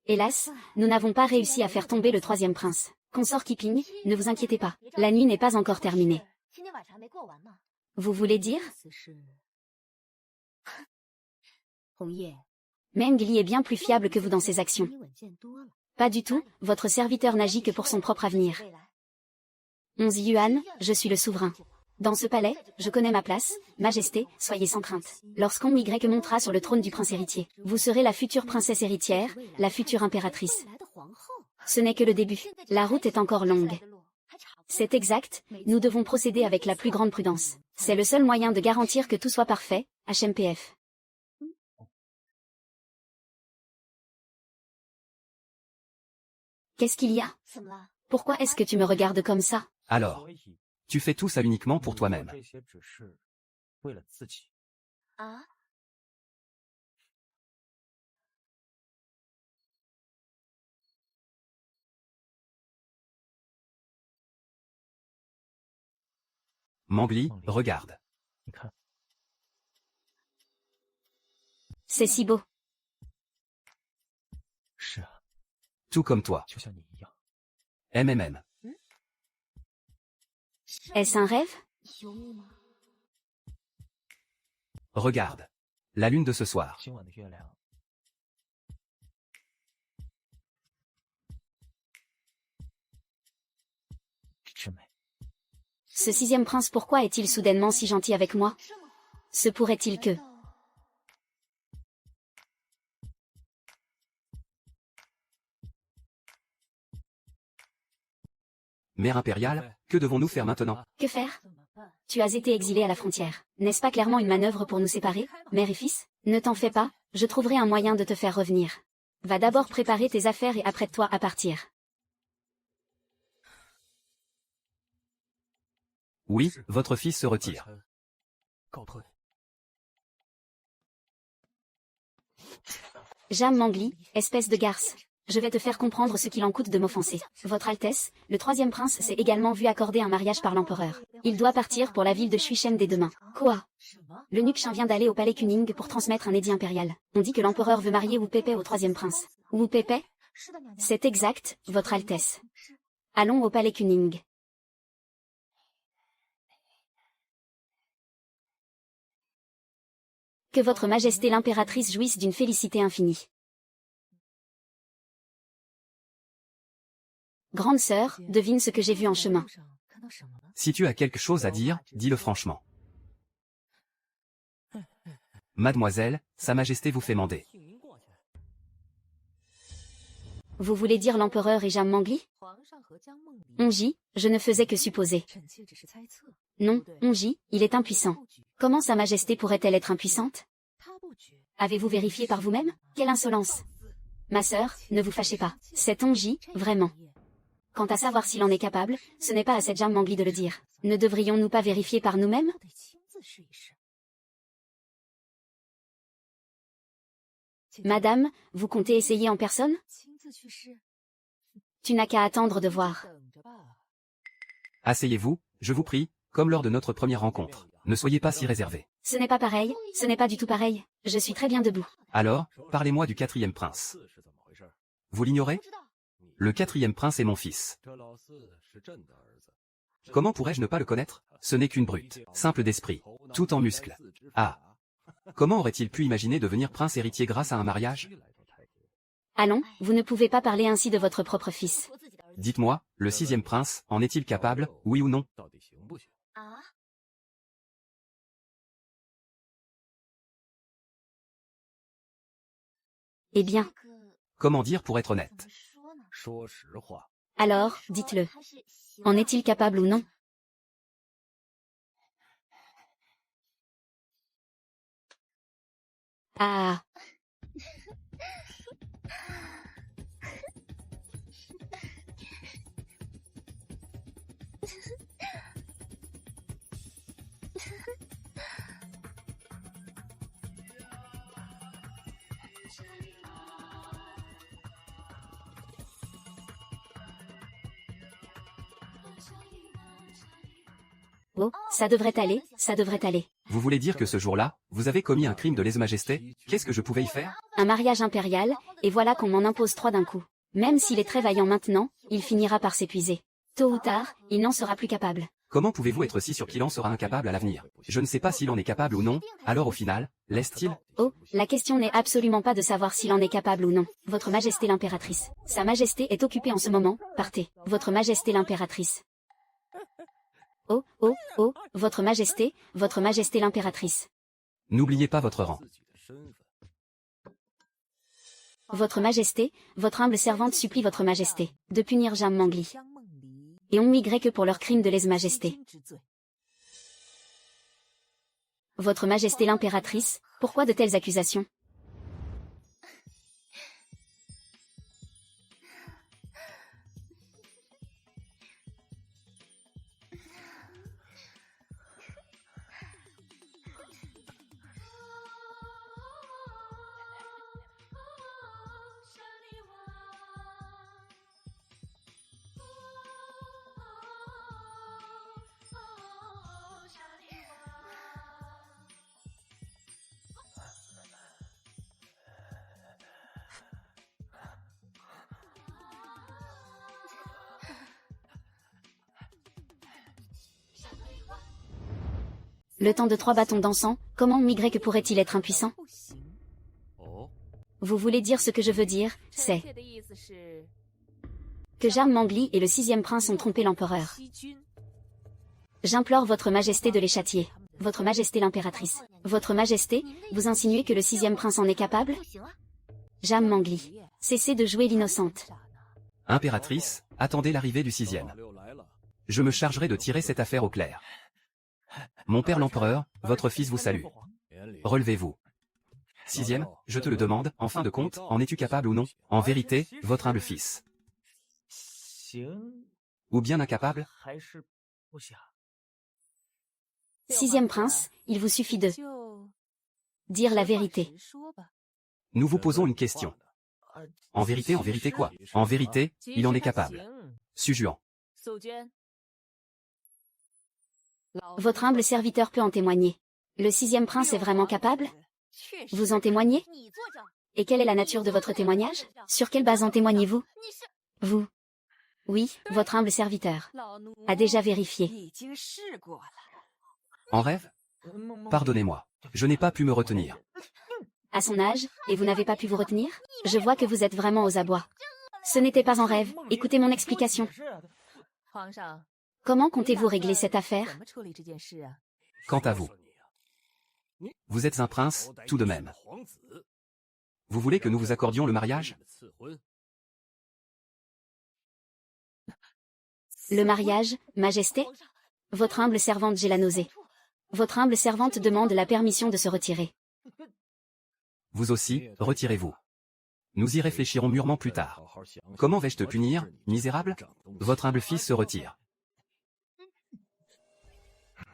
Hélas, nous n'avons pas réussi à faire tomber le troisième prince. Consort Keeping, ne vous inquiétez pas, la nuit n'est pas encore terminée. Vous voulez dire? Meng Li est bien plus fiable que vous dans ses actions. Pas du tout, votre serviteur n'agit que pour son propre avenir. 11 yuan, je suis le souverain. Dans ce palais, je connais ma place, Majesté, soyez sans crainte. Lorsqu'on Y montera sur le trône du prince héritier, vous serez la future princesse héritière, la future impératrice. Ce n'est que le début, la route est encore longue. C'est exact, nous devons procéder avec la plus grande prudence. C'est le seul moyen de garantir que tout soit parfait, HMPF. Qu'est-ce qu'il y a? Pourquoi est-ce que tu me regardes comme ça? Alors, tu fais tout ça uniquement pour toi-même. Mangli, regarde. C'est si beau. Tout comme toi. MMM. Est-ce un rêve? Regarde. La lune de ce soir. Ce sixième prince, pourquoi est-il soudainement si gentil avec moi? Se pourrait-il que... Mère impériale, que devons-nous faire maintenant? Que faire? Tu as été exilé à la frontière. N'est-ce pas clairement une manœuvre pour nous séparer, mère et fils? Ne t'en fais pas, je trouverai un moyen de te faire revenir. Va d'abord préparer tes affaires et apprête-toi à partir. Oui, votre fils se retire. Jam Mangli, espèce de garce. Je vais te faire comprendre ce qu'il en coûte de m'offenser. Votre Altesse, le troisième prince s'est également vu accorder un mariage par l'empereur. Il doit partir pour la ville de Shuishen dès demain. Quoi? L'eunuque Shin vient d'aller au palais Kuning pour transmettre un édit impérial. On dit que l'empereur veut marier Wu Pépé au troisième prince. Wu Pépé? C'est exact, votre Altesse. Allons au palais Kuning. Que votre Majesté l'impératrice jouisse d'une félicité infinie. Grande sœur, devine ce que j'ai vu en chemin. Si tu as quelque chose à dire, dis-le franchement. Mademoiselle, Sa Majesté vous fait mander. Vous voulez dire l'empereur et Jam Mangli? Onji, je ne faisais que supposer. Non, Onji, il est impuissant. Comment Sa Majesté pourrait-elle être impuissante? Avez-vous vérifié par vous-même? Quelle insolence! Ma sœur, ne vous fâchez pas. C'est Onji, vraiment. Quant à savoir s'il en est capable, ce n'est pas à cette Jam Mangli de le dire. Ne devrions-nous pas vérifier par nous-mêmes? Madame, vous comptez essayer en personne? Tu n'as qu'à attendre de voir. Asseyez-vous, je vous prie, comme lors de notre première rencontre. Ne soyez pas si réservé. Ce n'est pas pareil, ce n'est pas du tout pareil. Je suis très bien debout. Alors, parlez-moi du quatrième prince. Vous l'ignorez? Le quatrième prince est mon fils. Comment pourrais-je ne pas le connaître? Ce n'est qu'une brute, simple d'esprit, tout en muscles. Ah! Comment aurait-il pu imaginer devenir prince héritier grâce à un mariage? Allons, vous ne pouvez pas parler ainsi de votre propre fils. Dites-moi, le sixième prince, en est-il capable, oui ou non? Eh bien. Comment dire pour être honnête? Alors, dites-le. En est-il capable ou non? Ah. Oh, ça devrait aller, ça devrait aller. Vous voulez dire que ce jour-là, vous avez commis un crime de lèse-majesté? Qu'est-ce que je pouvais y faire? Un mariage impérial, et voilà qu'on m'en impose 3 d'un coup. Même s'il est très vaillant maintenant, il finira par s'épuiser. Tôt ou tard, il n'en sera plus capable. Comment pouvez-vous être si sûr qu'il en sera incapable à l'avenir? Je ne sais pas s'il en est capable ou non, alors au final, laisse-t-il? Oh, la question n'est absolument pas de savoir s'il en est capable ou non. Votre Majesté l'impératrice. Sa Majesté est occupée en ce moment, partez. Votre Majesté l'impératrice. Oh, oh, oh, Votre Majesté l'impératrice. N'oubliez pas votre rang. Votre Majesté, votre humble servante supplie votre Majesté de punir Jiang Mangli et Hong Mi-que pour leur crime de lèse-majesté. Votre Majesté l'impératrice, pourquoi de telles accusations? Le temps de 3 bâtons d'encens, comment que pourrait-il être impuissant? Vous voulez dire ce que je veux dire, c'est que Jiang Mangli et le 6e prince ont trompé l'empereur. J'implore votre Majesté de les châtier. Votre Majesté l'impératrice. Votre Majesté, vous insinuez que le 6e prince en est capable? Jiang Mangli, cessez de jouer l'innocente. Impératrice, attendez l'arrivée du 6e. Je me chargerai de tirer cette affaire au clair. Mon père l'empereur, votre fils vous salue. Relevez-vous. 6e, je te le demande, en fin de compte, en es-tu capable ou non? En vérité, votre humble fils. Ou bien incapable? 6e prince, il vous suffit de dire la vérité. Nous vous posons une question. En vérité quoi? En vérité, il en est capable. Sujuan. Votre humble serviteur peut en témoigner. Le 6e prince est vraiment capable? Vous en témoignez? Et quelle est la nature de votre témoignage? Sur quelle base en témoignez-vous? Vous? Oui, votre humble serviteur a déjà vérifié. En rêve? Pardonnez-moi. Je n'ai pas pu me retenir. À son âge, et vous n'avez pas pu vous retenir? Je vois que vous êtes vraiment aux abois. Ce n'était pas en rêve, écoutez mon explication. Comment comptez-vous régler cette affaire? Quant à vous, vous êtes un prince, tout de même. Vous voulez que nous vous accordions le mariage? Le mariage, Majesté? Votre humble servante, j'ai la nausée. Votre humble servante demande la permission de se retirer. Vous aussi, retirez-vous. Nous y réfléchirons mûrement plus tard. Comment vais-je te punir, misérable? Votre humble fils se retire.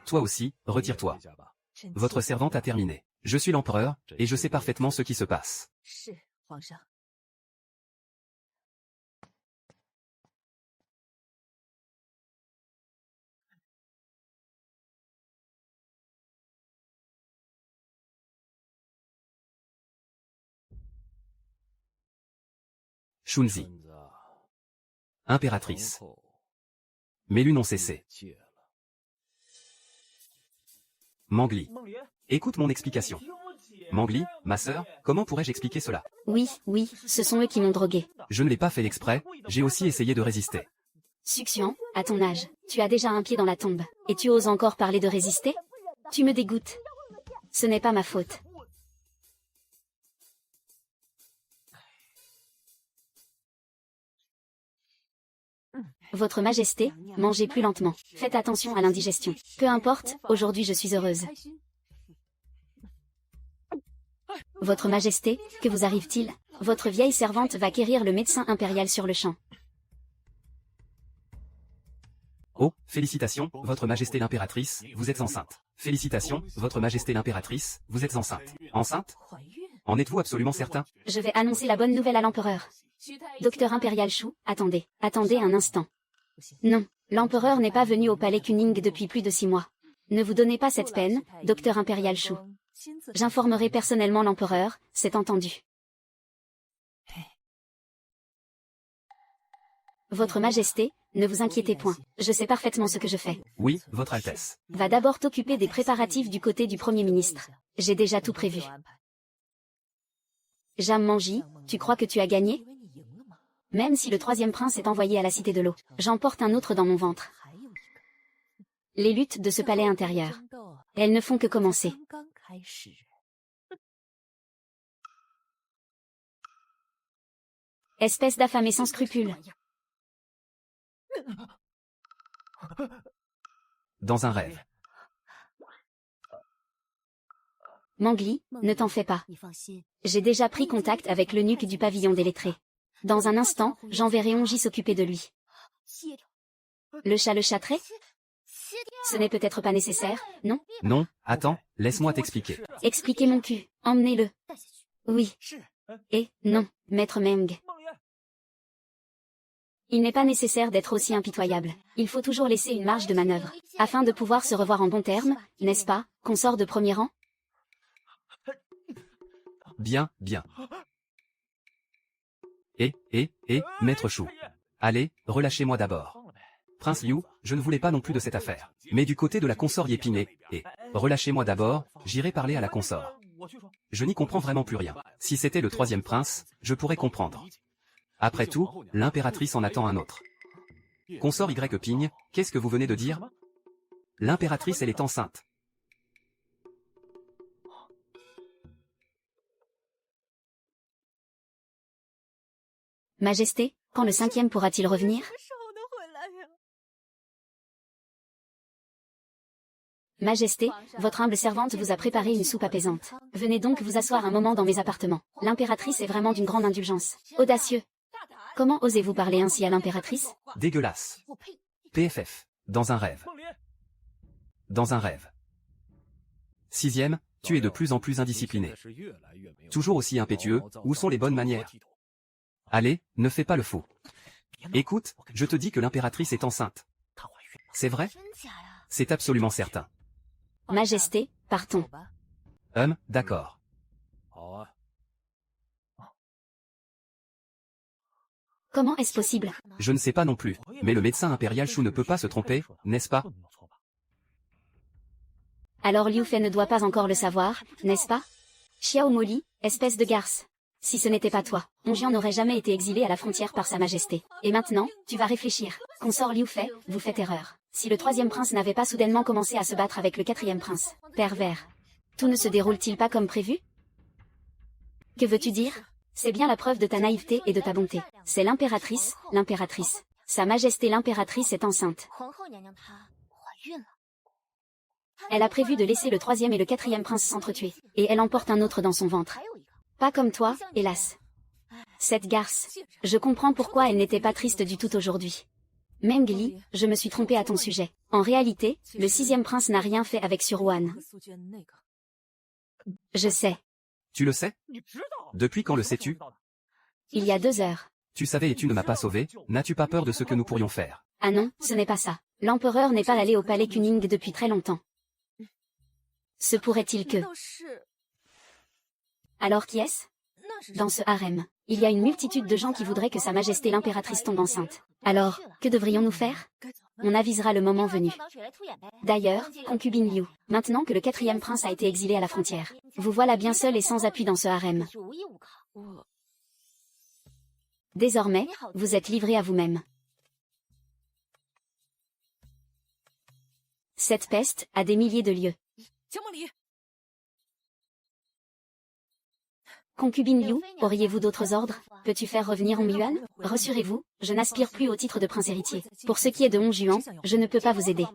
Toi aussi, retire-toi. Votre servante a terminé. Je suis l'empereur, et je sais parfaitement ce qui se passe. Shunzi. Impératrice. Mes lunes ont cessé. Mangli. Écoute mon explication. Mangli, ma sœur, comment pourrais-je expliquer cela? Oui, ce sont eux qui m'ont drogué. Je ne l'ai pas fait exprès, j'ai aussi essayé de résister. Suxian, à ton âge, tu as déjà un pied dans la tombe, et tu oses encore parler de résister? Tu me dégoûtes. Ce n'est pas ma faute. Votre Majesté, mangez plus lentement. Faites attention à l'indigestion. Peu importe, aujourd'hui je suis heureuse. Votre Majesté, que vous arrive-t-il? Votre vieille servante va quérir le médecin impérial sur le champ. Oh, félicitations, Votre Majesté l'impératrice, vous êtes enceinte. Félicitations, Votre Majesté l'impératrice, vous êtes enceinte. Enceinte? En êtes-vous absolument certain? Je vais annoncer la bonne nouvelle à l'empereur. Docteur Impérial Shu, attendez un instant. Non, l'empereur n'est pas venu au palais Kuning depuis plus de 6 mois. Ne vous donnez pas cette peine, Docteur Impérial Shu. J'informerai personnellement l'empereur, c'est entendu. Votre Majesté, ne vous inquiétez point, je sais parfaitement ce que je fais. Oui, Votre Altesse. Va d'abord t'occuper des préparatifs du côté du Premier ministre. J'ai déjà tout prévu. Jam Manji, tu crois que tu as gagné? Même si le 3e prince est envoyé à la Cité de l'eau, j'en porte un autre dans mon ventre. Les luttes de ce palais intérieur. Elles ne font que commencer. Espèce d'affamé sans scrupules. Dans un rêve. Mangli, ne t'en fais pas. J'ai déjà pris contact avec l'eunuque du pavillon des lettrés. Dans un instant, j'enverrai Onji s'occuper de lui. Le châtré? Ce n'est peut-être pas nécessaire, non? Non, attends, laisse-moi t'expliquer. Expliquez mon cul, emmenez-le. Oui. Et, non, maître Meng. Il n'est pas nécessaire d'être aussi impitoyable. Il faut toujours laisser une marge de manœuvre, afin de pouvoir se revoir en bons termes, n'est-ce pas, consort de premier rang? Bien, bien. Maître Shu. Allez, relâchez-moi d'abord. Prince Liu, je ne voulais pas non plus de cette affaire. Mais du côté de la consort Yépinée, relâchez-moi d'abord, j'irai parler à la consort. Je n'y comprends vraiment plus rien. Si c'était le 3e prince, je pourrais comprendre. Après tout, l'impératrice en attend un autre. Consort Y Pigne, qu'est-ce que vous venez de dire? L'impératrice elle est enceinte. Majesté, quand le 5e pourra-t-il revenir? Majesté, votre humble servante vous a préparé une soupe apaisante. Venez donc vous asseoir un moment dans mes appartements. L'impératrice est vraiment d'une grande indulgence. Audacieux. Comment osez-vous parler ainsi à l'impératrice? Dégueulasse. PFF. Dans un rêve. Dans un rêve. 6e, tu es de plus en plus indiscipliné. Toujours aussi impétueux, où sont les bonnes manières? Allez, ne fais pas le fou. Écoute, je te dis que l'impératrice est enceinte. C'est vrai? C'est absolument certain. Majesté, partons. D'accord. Comment est-ce possible? Je ne sais pas non plus, mais le médecin impérial Shu ne peut pas se tromper, n'est-ce pas? Alors Liu Fei ne doit pas encore le savoir, n'est-ce pas? Xiao Moli, espèce de garce. Si ce n'était pas toi, Onjian n'aurait jamais été exilé à la frontière par sa majesté. Et maintenant, tu vas réfléchir. Consort Liu Fei, vous faites erreur. Si le 3e prince n'avait pas soudainement commencé à se battre avec le 4e prince, pervers, tout ne se déroule-t-il pas comme prévu? Que veux-tu dire? C'est bien la preuve de ta naïveté et de ta bonté. C'est l'impératrice, l'impératrice. Sa majesté l'impératrice est enceinte. Elle a prévu de laisser le 3e et le 4e prince s'entretuer, et elle emporte un autre dans son ventre. Pas comme toi, hélas. Cette garce. Je comprends pourquoi elle n'était pas triste du tout aujourd'hui. Meng Li, je me suis trompée à ton sujet. En réalité, le 6e prince n'a rien fait avec Surwan. Je sais. Tu le sais? Depuis quand le sais-tu? Il y a 2 heures. Tu savais et tu ne m'as pas sauvé, n'as-tu pas peur de ce que nous pourrions faire? Ah non, ce n'est pas ça. L'empereur n'est pas allé au palais Kuning depuis très longtemps. Se pourrait-il que... Alors qui est-ce? Dans ce harem, il y a une multitude de gens qui voudraient que Sa Majesté l'impératrice tombe enceinte. Alors, que devrions-nous faire? On avisera le moment venu. D'ailleurs, concubine Liu, maintenant que le 4e prince a été exilé à la frontière, vous voilà bien seul et sans appui dans ce harem. Désormais, vous êtes livré à vous-même. Cette peste a des milliers de lieux. Concubine Liu, auriez-vous d'autres ordres? Peux-tu faire revenir Hong Yuan? Rassurez-vous, je n'aspire plus au titre de prince héritier. Pour ce qui est de Hong Juan, je ne peux pas vous aider.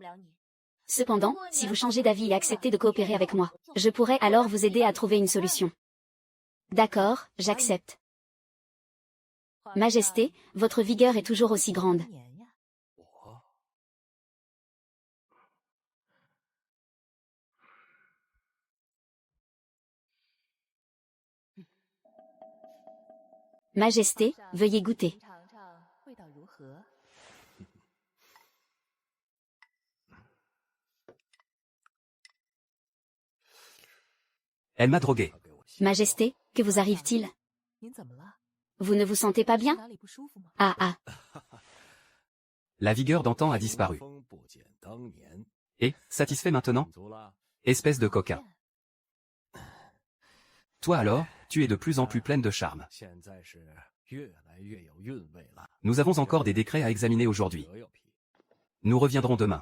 Cependant, si vous changez d'avis et acceptez de coopérer avec moi, je pourrai alors vous aider à trouver une solution. D'accord, j'accepte. Majesté, votre vigueur est toujours aussi grande. Majesté, veuillez goûter. Elle m'a drogué. Majesté, que vous arrive-t-il? Vous ne vous sentez pas bien? Ah ah. La vigueur d'antan a disparu. Et, satisfait maintenant? Espèce de coquin. Toi alors, tu es de plus en plus pleine de charme. Nous avons encore des décrets à examiner aujourd'hui. Nous reviendrons demain.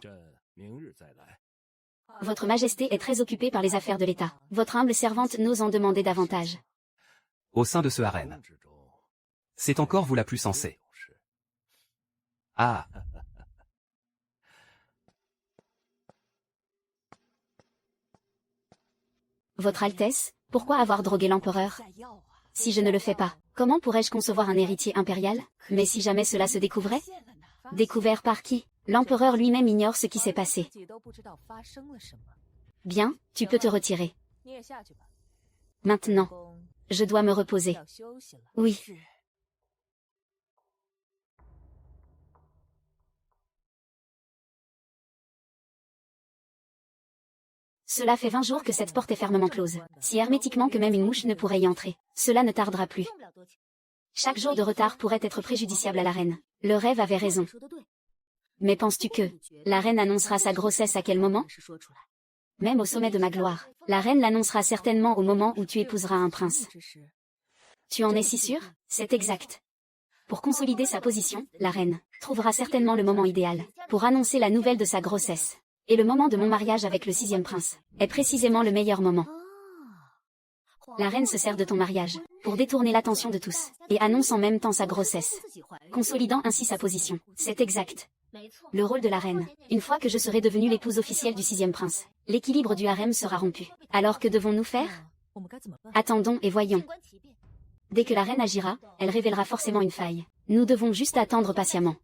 Votre Majesté est très occupée par les affaires de l'État. Votre humble servante n'ose en demander davantage. Au sein de ce harem. C'est encore vous la plus sensée. Ah. Votre Altesse, pourquoi avoir drogué l'empereur? Si je ne le fais pas, comment pourrais-je concevoir un héritier impérial? Mais si jamais cela se découvrait? Découvert par qui? L'empereur lui-même ignore ce qui s'est passé. Bien, tu peux te retirer. Maintenant, je dois me reposer. Oui. Cela fait 20 jours que cette porte est fermement close, si hermétiquement que même une mouche ne pourrait y entrer. Cela ne tardera plus. Chaque jour de retard pourrait être préjudiciable à la reine. Le rêve avait raison. Mais penses-tu que la reine annoncera sa grossesse à quel moment? Même au sommet de ma gloire, la reine l'annoncera certainement au moment où tu épouseras un prince. Tu en es si sûr? C'est exact. Pour consolider sa position, la reine trouvera certainement le moment idéal pour annoncer la nouvelle de sa grossesse. Et le moment de mon mariage avec le 6e prince est précisément le meilleur moment. La reine se sert de ton mariage pour détourner l'attention de tous et annonce en même temps sa grossesse, consolidant ainsi sa position. C'est exact. Le rôle de la reine. Une fois que je serai devenue l'épouse officielle du 6e prince, l'équilibre du harem sera rompu. Alors que devons-nous faire? Attendons et voyons. Dès que la reine agira, elle révélera forcément une faille. Nous devons juste attendre patiemment.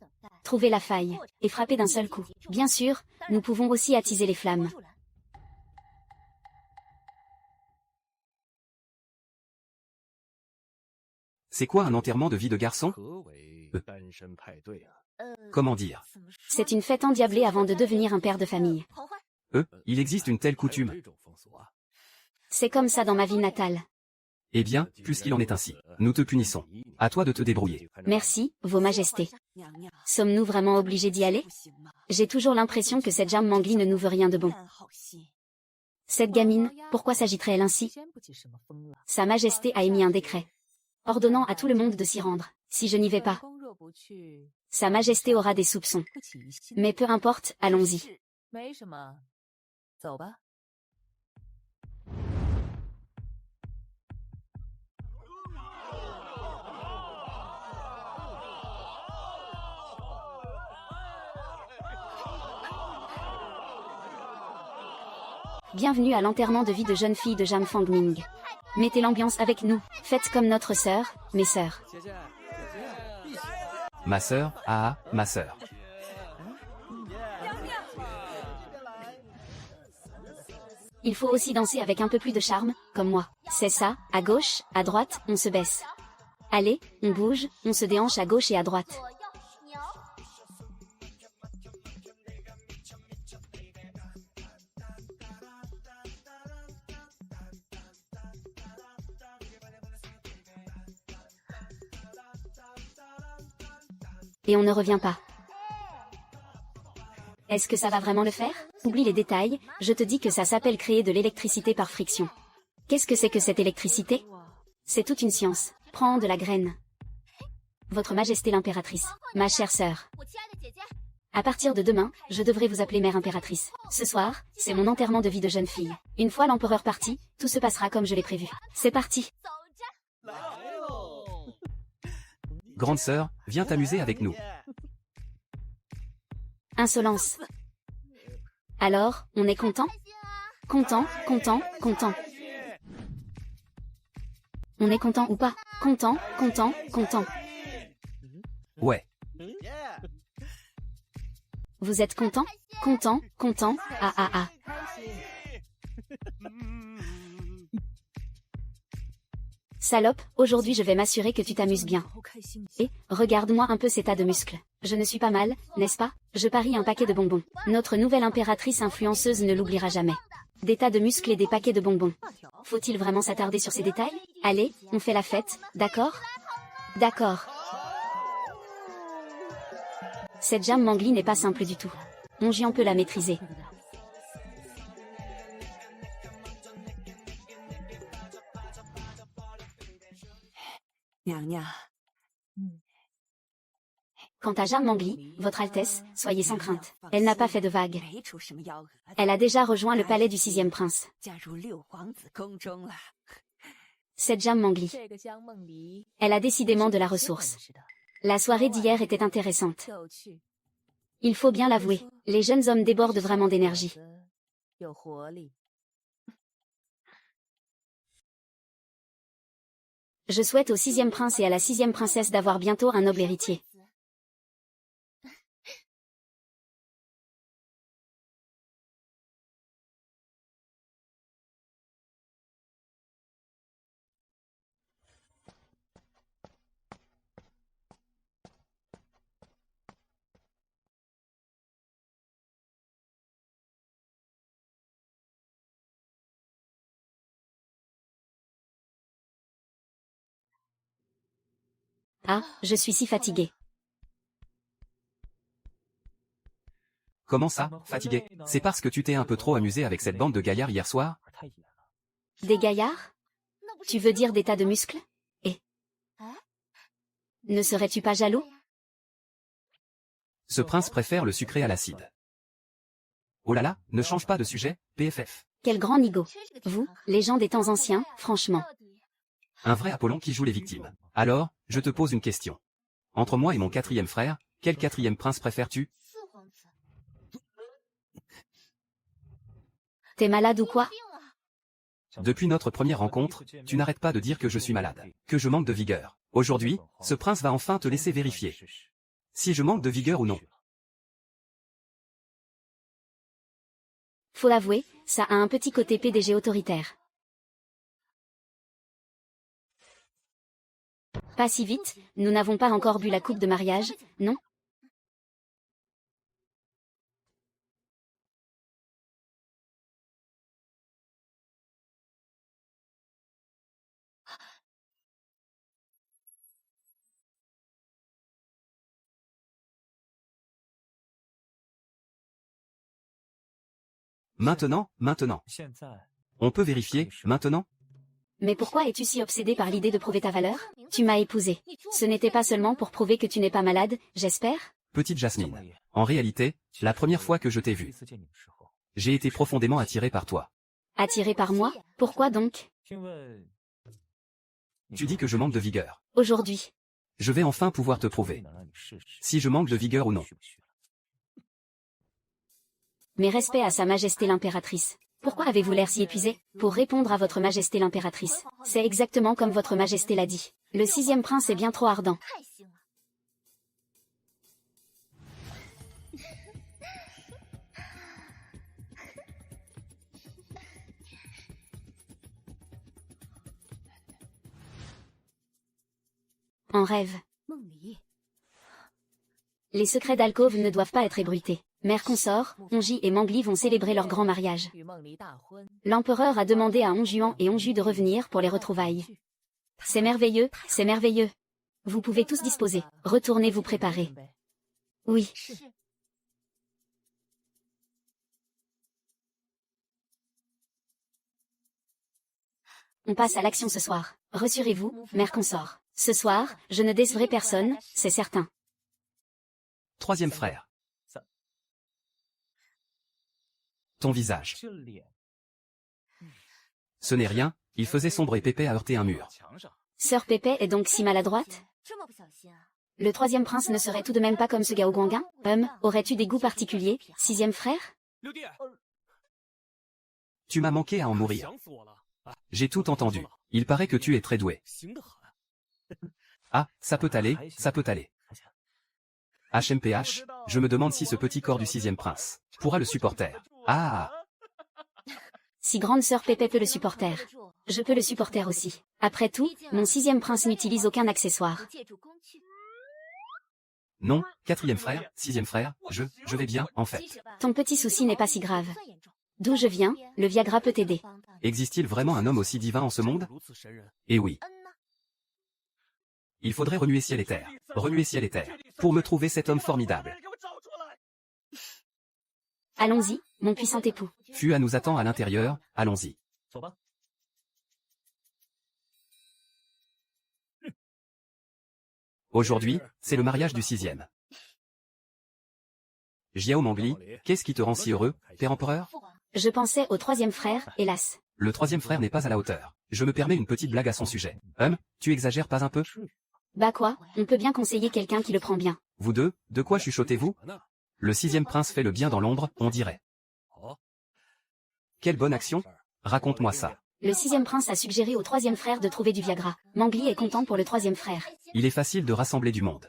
Trouver la faille, et frapper d'un seul coup. Bien sûr, nous pouvons aussi attiser les flammes. C'est quoi un enterrement de vie de garçon? Comment dire? C'est une fête endiablée avant de devenir un père de famille. Il existe une telle coutume. C'est comme ça dans ma ville natale. Eh bien, puisqu'il en est ainsi, nous te punissons. À toi de te débrouiller. Merci, Vos Majestés. Sommes-nous vraiment obligés d'y aller? J'ai toujours l'impression que cette Jam Mangli ne nous veut rien de bon. Cette gamine, pourquoi s'agiterait-elle ainsi? Sa Majesté a émis un décret, ordonnant à tout le monde de s'y rendre. Si je n'y vais pas, Sa Majesté aura des soupçons. Mais peu importe, allons-y. Bienvenue à l'enterrement de vie de jeune fille de Jam Fangming. Mettez l'ambiance avec nous, faites comme notre sœur, mes sœurs. Ma sœur, ah, ma sœur. Il faut aussi danser avec un peu plus de charme, comme moi. C'est ça, à gauche, à droite, on se baisse. Allez, on bouge, on se déhanche à gauche et à droite. Et on ne revient pas. Est-ce que ça va vraiment le faire? Oublie les détails, je te dis que ça s'appelle créer de l'électricité par friction. Qu'est-ce que c'est que cette électricité? C'est toute une science. Prends de la graine. Votre Majesté l'impératrice, ma chère sœur. À partir de demain, je devrais vous appeler mère impératrice. Ce soir, c'est mon enterrement de vie de jeune fille. Une fois l'empereur parti, tout se passera comme je l'ai prévu. C'est parti. Grande sœur, viens t'amuser avec nous. Insolence. Alors, on est content? Content, content, content. On est content ou pas? Content, content, content. Ouais. Vous êtes content? Content, content, ah ah ah. Salope, aujourd'hui je vais m'assurer que tu t'amuses bien. Et, regarde-moi un peu ces tas de muscles. Je ne suis pas mal, n'est-ce pas? Je parie un paquet de bonbons. Notre nouvelle impératrice influenceuse ne l'oubliera jamais. Des tas de muscles et des paquets de bonbons. Faut-il vraiment s'attarder sur ces détails? Allez, on fait la fête, d'accord? D'accord. Cette Jam Mangli n'est pas simple du tout. Onjian peut la maîtriser. Quant à Jam Mangli, Votre Altesse, soyez sans crainte. Elle n'a pas fait de vagues. Elle a déjà rejoint le palais du sixième prince. Cette Jam Mangli. Elle a décidément de la ressource. La soirée d'hier était intéressante. Il faut bien l'avouer, les jeunes hommes débordent vraiment d'énergie. Je souhaite au sixième prince et à la sixième princesse d'avoir bientôt un noble héritier. Ah, je suis si fatiguée. Comment ça, fatigué? C'est parce que tu t'es un peu trop amusé avec cette bande de gaillards hier soir? Des gaillards? Tu veux dire des tas de muscles? Et ne serais-tu pas jaloux? Ce prince préfère le sucré à l'acide. Oh là là, ne change pas de sujet, PFF. Quel grand nigo. Vous, les gens des temps anciens, franchement. Un vrai Apollon qui joue les victimes. Alors, je te pose une question. Entre moi et mon quatrième frère, quel quatrième prince préfères-tu? T'es malade ou quoi? Depuis notre première rencontre, tu n'arrêtes pas de dire que je suis malade, que je manque de vigueur. Aujourd'hui, ce prince va enfin te laisser vérifier si je manque de vigueur ou non. Faut l'avouer, ça a un petit côté PDG autoritaire. Pas si vite, nous n'avons pas encore bu la coupe de mariage, non? Maintenant. On peut vérifier, maintenant? Mais pourquoi es-tu si obsédé par l'idée de prouver ta valeur? Tu m'as épousé. Ce n'était pas seulement pour prouver que tu n'es pas malade, j'espère? Petite Jasmine. En réalité, la première fois que je t'ai vue, j'ai été profondément attiré par toi. Attiré par moi? Pourquoi donc? Tu dis que je manque de vigueur. Aujourd'hui. Je vais enfin pouvoir te prouver si je manque de vigueur ou non. Mes respects à Sa Majesté l'impératrice. Pourquoi avez-vous l'air si épuisé? Pour répondre à Votre Majesté l'impératrice. C'est exactement comme Votre Majesté l'a dit. Le sixième prince est bien trop ardent. En rêve. Les secrets d'alcôve ne doivent pas être ébruités. Mère consort, Onji et Mangli vont célébrer leur grand mariage. L'empereur a demandé à Onjuan et Onju de revenir pour les retrouvailles. C'est merveilleux, c'est merveilleux. Vous pouvez tous disposer. Retournez vous préparer. Oui. On passe à l'action ce soir. Rassurez-vous, mère consort. Ce soir, je ne décevrai personne, c'est certain. Troisième frère. Ton visage. Ce n'est rien, il faisait sombre et Pépé a heurté un mur. Sœur Pépé est donc si maladroite? Le troisième prince ne serait tout de même pas comme ce Gao Guanguin? Aurais-tu des goûts particuliers, sixième frère? Tu m'as manqué à en mourir. J'ai tout entendu. Il paraît que tu es très doué. Ah, ça peut aller, ça peut aller. HMPH, je me demande si ce petit corps du sixième prince pourra le supporter. Ah, Si grande sœur Pépé peut le supporter, je peux le supporter aussi. Après tout, mon sixième prince n'utilise aucun accessoire. non, quatrième frère, sixième frère, je vais bien, en fait. Ton petit souci n'est pas si grave. D'où je viens, le Viagra peut t'aider. Existe-t-il vraiment un homme aussi divin en ce monde? Eh oui. Il faudrait remuer ciel et terre, pour me trouver cet homme formidable. Allons-y, mon puissant époux. Fua nous attend à l'intérieur, allons-y. Aujourd'hui, c'est le mariage du sixième. Jiao Mangli, qu'est-ce qui te rend si heureux, père empereur? Je pensais au troisième frère, hélas. Le troisième frère n'est pas à la hauteur. Je me permets une petite blague à son sujet. Tu exagères pas un peu? Bah quoi, on peut bien conseiller quelqu'un qui le prend bien. Vous deux, de quoi chuchotez-vous? Le sixième prince fait le bien dans l'ombre, on dirait. Quelle bonne action? Raconte-moi ça. Le sixième prince a suggéré au troisième frère de trouver du Viagra. Mangli est content pour le troisième frère. Il est facile de rassembler du monde.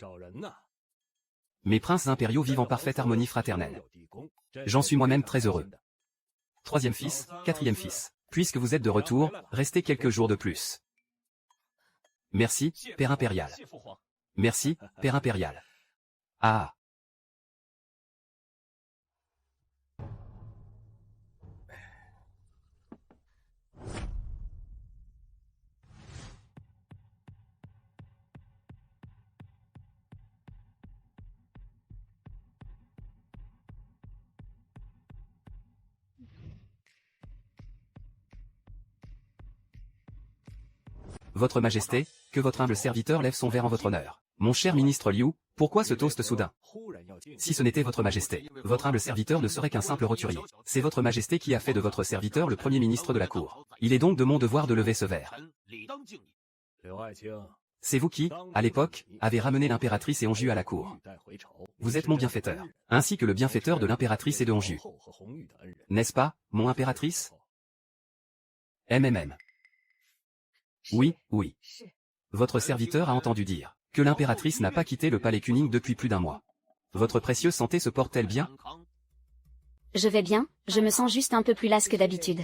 Mes princes impériaux vivent en parfaite harmonie fraternelle. J'en suis moi-même très heureux. Troisième fils, quatrième fils. Puisque vous êtes de retour, restez quelques jours de plus. Merci, père impérial. Merci, père impérial. Ah. Votre Majesté, que votre humble serviteur lève son verre en votre honneur. Mon cher ministre Liu, pourquoi ce toast soudain? Si ce n'était votre Majesté, votre humble serviteur ne serait qu'un simple roturier. C'est votre Majesté qui a fait de votre serviteur le premier ministre de la cour. Il est donc de mon devoir de lever ce verre. C'est vous qui, à l'époque, avez ramené l'impératrice et Hongju à la cour. Vous êtes mon bienfaiteur, ainsi que le bienfaiteur de l'impératrice et de Hongju. N'est-ce pas, mon impératrice? MMM. Oui, oui. Votre serviteur a entendu dire que l'impératrice n'a pas quitté le palais Kuning depuis plus d'un mois. Votre précieuse santé se porte-t-elle bien? Je vais bien, je me sens juste un peu plus lasse que d'habitude.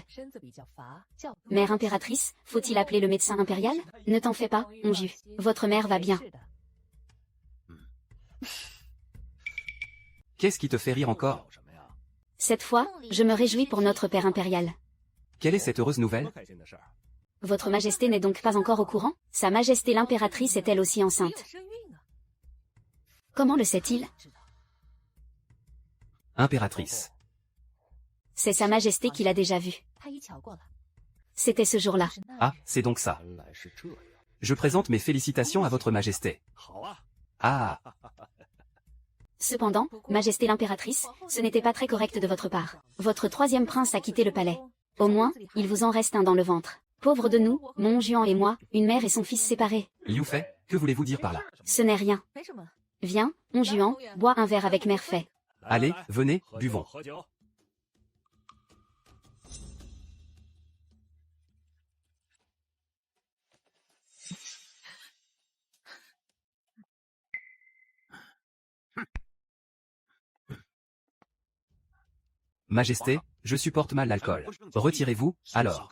Mère impératrice, faut-il appeler le médecin impérial? Ne t'en fais pas, Hongju. Votre mère va bien. Qu'est-ce qui te fait rire encore? Cette fois, je me réjouis pour notre père impérial. Quelle est cette heureuse nouvelle? Votre Majesté n'est donc pas encore au courant? Sa Majesté l'impératrice est elle aussi enceinte. Comment le sait-il? Impératrice. C'est Sa Majesté qui l'a déjà vu. C'était ce jour-là. Ah, c'est donc ça. Je présente mes félicitations à votre Majesté. Ah. Cependant, Majesté l'impératrice, ce n'était pas très correct de votre part. Votre troisième prince a quitté le palais. Au moins, il vous en reste un dans le ventre. Pauvre de nous, mon Juan et moi, une mère et son fils séparés. Liu Fei, que voulez-vous dire par là? Ce n'est rien. Viens, mon Juan, bois un verre avec mère Fei. Allez, venez, buvons. Majesté, je supporte mal l'alcool. Retirez-vous, alors.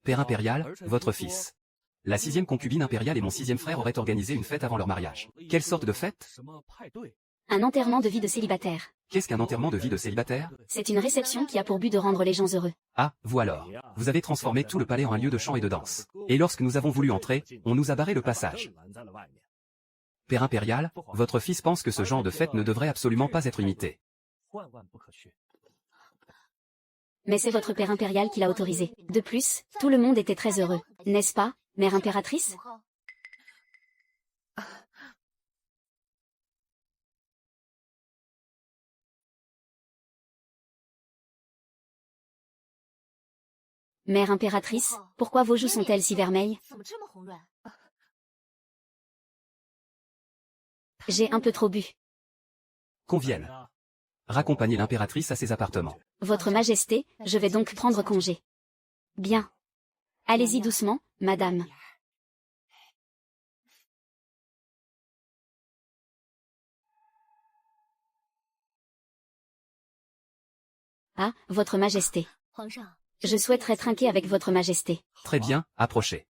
Père impérial, votre fils. La sixième concubine impériale et mon sixième frère auraient organisé une fête avant leur mariage. Quelle sorte de fête? Un enterrement de vie de célibataire. Qu'est-ce qu'un enterrement de vie de célibataire? C'est une réception qui a pour but de rendre les gens heureux. Ah, vous alors. Vous avez transformé tout le palais en un lieu de chant et de danse. Et lorsque nous avons voulu entrer, on nous a barré le passage. Père impérial, votre fils pense que ce genre de fête ne devrait absolument pas être imité. Mais c'est votre père impérial qui l'a autorisé. De plus, tout le monde était très heureux. N'est-ce pas, mère impératrice? Mère impératrice, pourquoi vos joues sont-elles si vermeilles? J'ai un peu trop bu. Qu'on vienne. Raccompagner l'impératrice à ses appartements. Votre Majesté, je vais donc prendre congé. Bien. Allez-y doucement, madame. Ah, Votre Majesté. Je souhaiterais trinquer avec Votre Majesté. Très bien, approchez.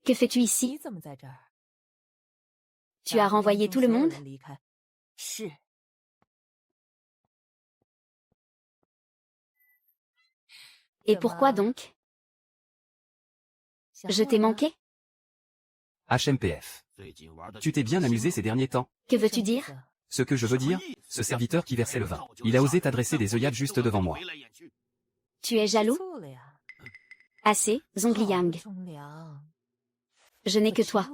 Que fais-tu ici? Tu as renvoyé tout le monde? Et pourquoi donc? Je t'ai manqué? HMPF. Tu t'es bien amusé ces derniers temps. Que veux-tu dire? Ce que je veux dire, ce serviteur qui versait le vin. Il a osé t'adresser des œillades juste devant moi. Tu es jaloux? Assez, Zongliang. Je n'ai que toi.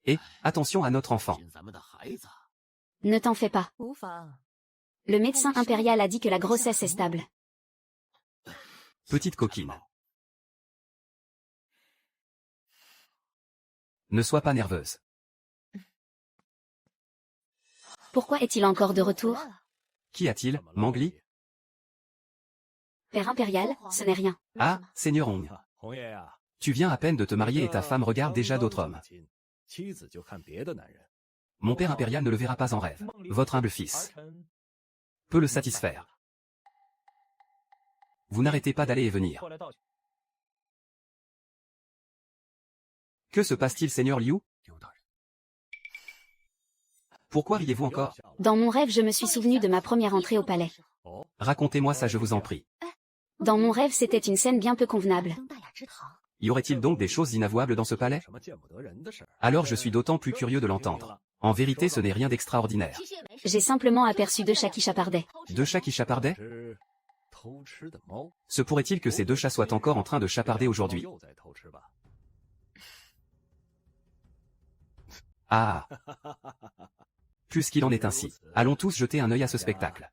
Et, attention à notre enfant. Ne t'en fais pas. Le médecin impérial a dit que la grossesse est stable. Petite coquine. Ne sois pas nerveuse. Pourquoi est-il encore de retour? Qu'y a-t-il, Mangli? Père impérial, ce n'est rien. Ah, Seigneur Hong. Tu viens à peine de te marier et ta femme regarde déjà d'autres hommes. Mon père impérial ne le verra pas en rêve. Votre humble fils peut le satisfaire. Vous n'arrêtez pas d'aller et venir. Que se passe-t-il, Seigneur Liu? Pourquoi riez-vous encore? Dans mon rêve, je me suis souvenu de ma première entrée au palais. Racontez-moi ça, je vous en prie. Dans mon rêve, c'était une scène bien peu convenable. Y aurait-il donc des choses inavouables dans ce palais? Alors je suis d'autant plus curieux de l'entendre. En vérité, ce n'est rien d'extraordinaire. J'ai simplement aperçu deux chats qui chapardaient. Deux chats qui chapardaient? Se pourrait-il que ces deux chats soient encore en train de chaparder aujourd'hui? Ah! Puisqu'il en est ainsi, allons tous jeter un œil à ce spectacle.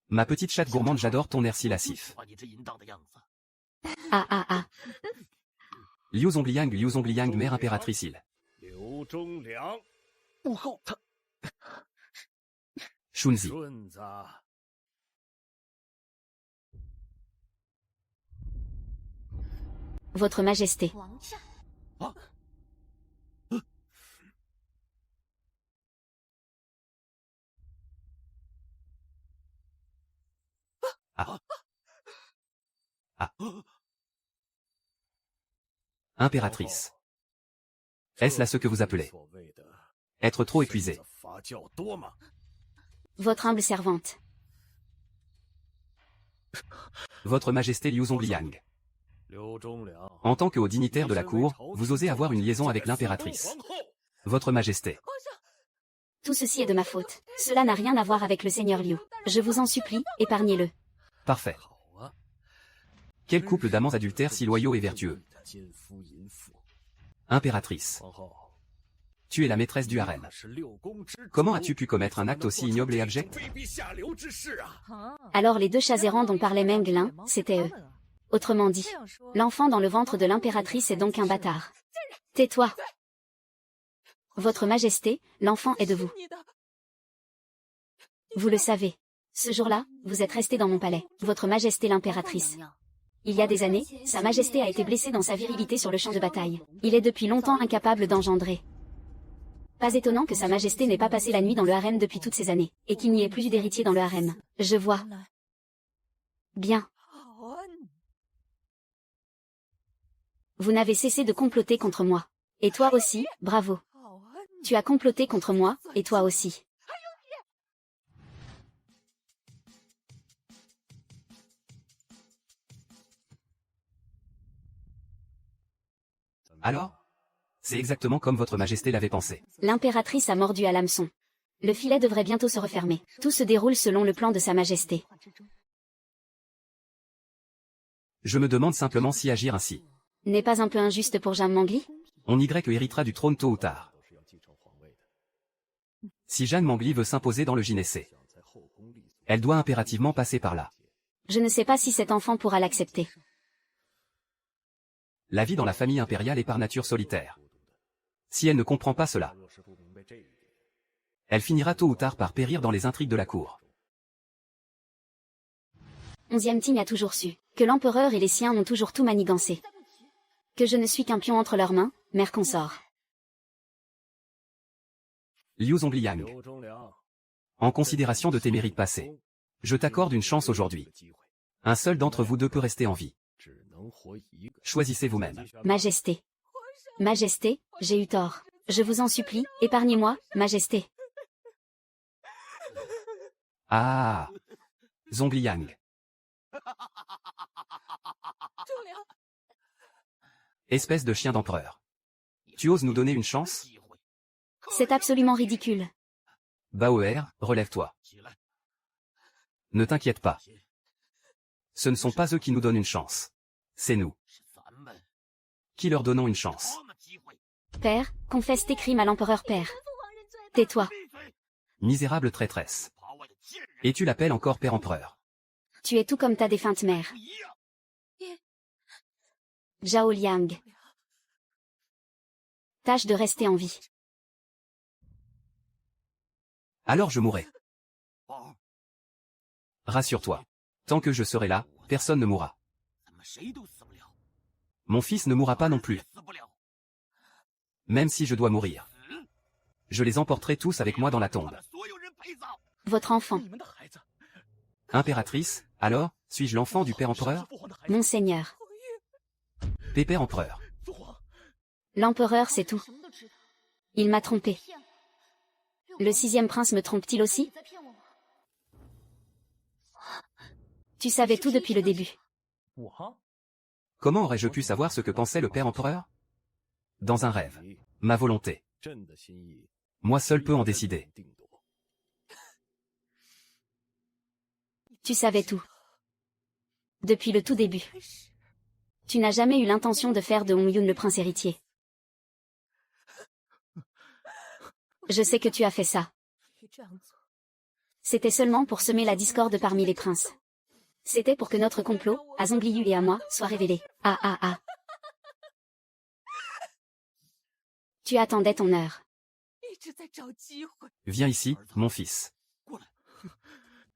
Ma petite chatte gourmande, j'adore ton air si lascif. Ah ah ah. Liu Zongliang, mère impératrice il. Shunzi. Votre Majesté. Ah. Ah. Impératrice. Est-ce là ce que vous appelez être trop épuisé? Votre humble servante. Votre Majesté Liu Zongliang. En tant que haut dignitaire de la cour, vous osez avoir une liaison avec l'impératrice. Votre Majesté. Tout ceci est de ma faute. Cela n'a rien à voir avec le Seigneur Liu. Je vous en supplie, épargnez-le. Parfait. Quel couple d'amants adultères si loyaux et vertueux. Impératrice. Tu es la maîtresse du harem. Comment as-tu pu commettre un acte aussi ignoble et abject? Alors les deux chats errants dont parlait Meng Lin, c'était eux. Autrement dit, l'enfant dans le ventre de l'impératrice est donc un bâtard. Tais-toi. Votre Majesté, l'enfant est de vous. Vous le savez. Ce jour-là, vous êtes resté dans mon palais, Votre Majesté l'impératrice. Il y a des années, Sa Majesté a été blessée dans sa virilité sur le champ de bataille. Il est depuis longtemps incapable d'engendrer. Pas étonnant que Sa Majesté n'ait pas passé la nuit dans le harem depuis toutes ces années, et qu'il n'y ait plus eu d'héritier dans le harem. Je vois. Bien. Vous n'avez cessé de comploter contre moi. Et toi aussi, bravo. Tu as comploté contre moi, et toi aussi. Alors? C'est exactement comme votre majesté l'avait pensé. L'impératrice a mordu à l'hameçon. Le filet devrait bientôt se refermer. Tout se déroule selon le plan de sa majesté. Je me demande simplement si agir ainsi. N'est pas un peu injuste pour Jeanne Mangli? On Y héritera du trône tôt ou tard. Si Jeanne Mangli veut s'imposer dans le Gynécée, elle doit impérativement passer par là. Je ne sais pas si cet enfant pourra l'accepter. La vie dans la famille impériale est par nature solitaire. Si elle ne comprend pas cela, elle finira tôt ou tard par périr dans les intrigues de la cour. 11e Ting a toujours su que l'empereur et les siens ont toujours tout manigancé. Que je ne suis qu'un pion entre leurs mains, mère consort. Liu Zongliang. En considération de tes mérites passés, je t'accorde une chance aujourd'hui. Un seul d'entre vous deux peut rester en vie. Choisissez vous-même. Majesté. Majesté, j'ai eu tort. Je vous en supplie, épargnez-moi, Majesté. Ah, Zongliang. Espèce de chien d'empereur. Tu oses nous donner une chance? C'est absolument ridicule. Baoer, relève-toi. Ne t'inquiète pas. Ce ne sont pas eux qui nous donnent une chance. C'est nous qui leur donnons une chance. Père, confesse tes crimes à l'empereur père. Tais-toi. Misérable traîtresse. Et tu l'appelles encore père empereur. Tu es tout comme ta défunte mère. Zhao Liang. Tâche de rester en vie. Alors je mourrai. Rassure-toi. Tant que je serai là, personne ne mourra. Mon fils ne mourra pas non plus. Même si je dois mourir, je les emporterai tous avec moi dans la tombe. Votre enfant. Impératrice, alors, suis-je l'enfant du père empereur? Monseigneur. Pépère empereur. L'empereur c'est tout. Il m'a trompé. Le 6e prince me trompe-t-il aussi? Tu savais tout depuis le début. Comment aurais-je pu savoir ce que pensait le père empereur? Dans un rêve. Ma volonté. Moi seul peux en décider. Tu savais tout. Depuis le tout début. Tu n'as jamais eu l'intention de faire de Hong Yun le prince héritier. Je sais que tu as fait ça. C'était seulement pour semer la discorde parmi les princes. C'était pour que notre complot, à Zongliu et à moi, soit révélé. Ah ah ah. Tu attendais ton heure. Viens ici, mon fils.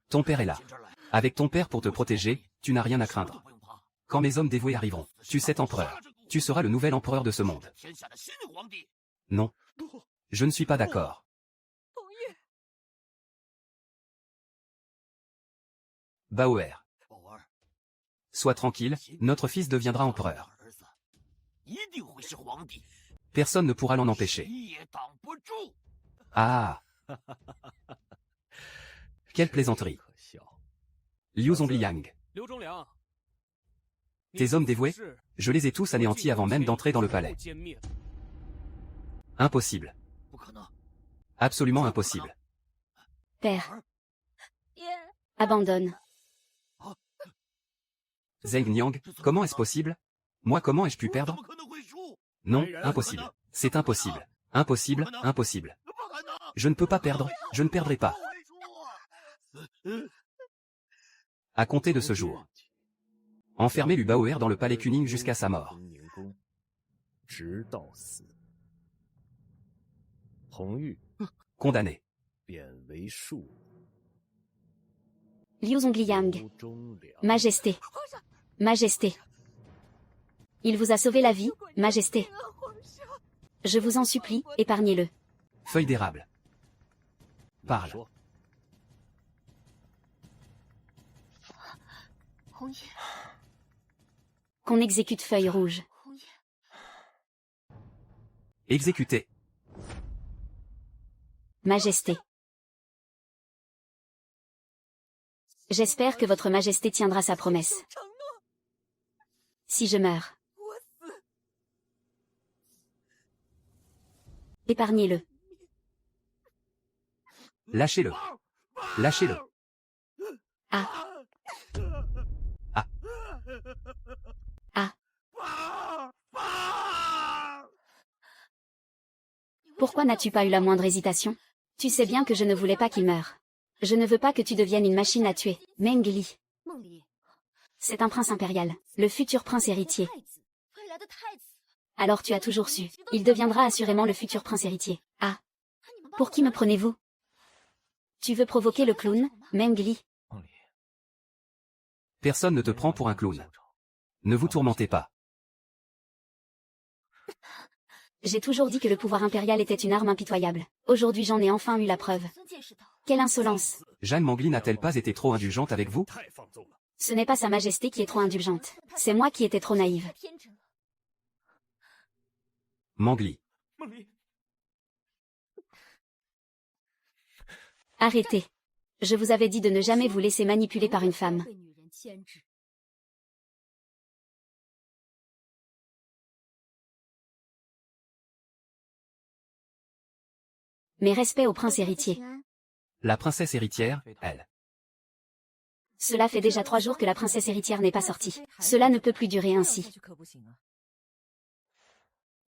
Ton père est là. Avec ton père pour te protéger, tu n'as rien à craindre. Quand mes hommes dévoués arriveront, tu sais empereur. Tu seras le nouvel empereur de ce monde. Non. Je ne suis pas d'accord. Baoer. Sois tranquille, notre fils deviendra empereur. Personne ne pourra l'en empêcher. Ah! Quelle plaisanterie. Liu Zongliang. Tes hommes dévoués? Je les ai tous anéantis avant même d'entrer dans le palais. Impossible. Absolument impossible. Père. Abandonne. Zheng Niang, comment est-ce possible? Moi comment ai-je pu perdre? Non, impossible. C'est impossible. Impossible, impossible. Je ne peux pas perdre, je ne perdrai pas. À compter de ce jour. Enfermez Lu Baoer dans le palais Kuning jusqu'à sa mort. Condamné. Liu Zongliang. Majesté. Majesté. Il vous a sauvé la vie, Majesté. Je vous en supplie, épargnez-le. Feuille d'érable. Parle. Qu'on exécute Feuille Rouge. Exécuté. Majesté. J'espère que votre Majesté tiendra sa promesse. Si je meurs, Épargnez-le. Lâchez-le. Lâchez-le. Ah. Ah. Ah. Pourquoi n'as-tu pas eu la moindre hésitation? Tu sais bien que je ne voulais pas qu'il meure. Je ne veux pas que tu deviennes une machine à tuer. Meng Li. C'est un prince impérial, le futur prince héritier. Alors tu as toujours su. Il deviendra assurément le futur prince héritier. Ah. Pour qui me prenez-vous? Tu veux provoquer le clown, Meng Li? Personne ne te prend pour un clown. Ne vous tourmentez pas. J'ai toujours dit que le pouvoir impérial était une arme impitoyable. Aujourd'hui j'en ai enfin eu la preuve. Quelle insolence! Jeanne Mangli n'a-t-elle pas été trop indulgente avec vous? Ce n'est pas Sa Majesté qui est trop indulgente. C'est moi qui étais trop naïve. Mangli. Arrêtez. Je vous avais dit de ne jamais vous laisser manipuler par une femme. Mes respects au prince héritier. La princesse héritière, elle. Cela fait déjà 3 jours que la princesse héritière n'est pas sortie. Cela ne peut plus durer ainsi.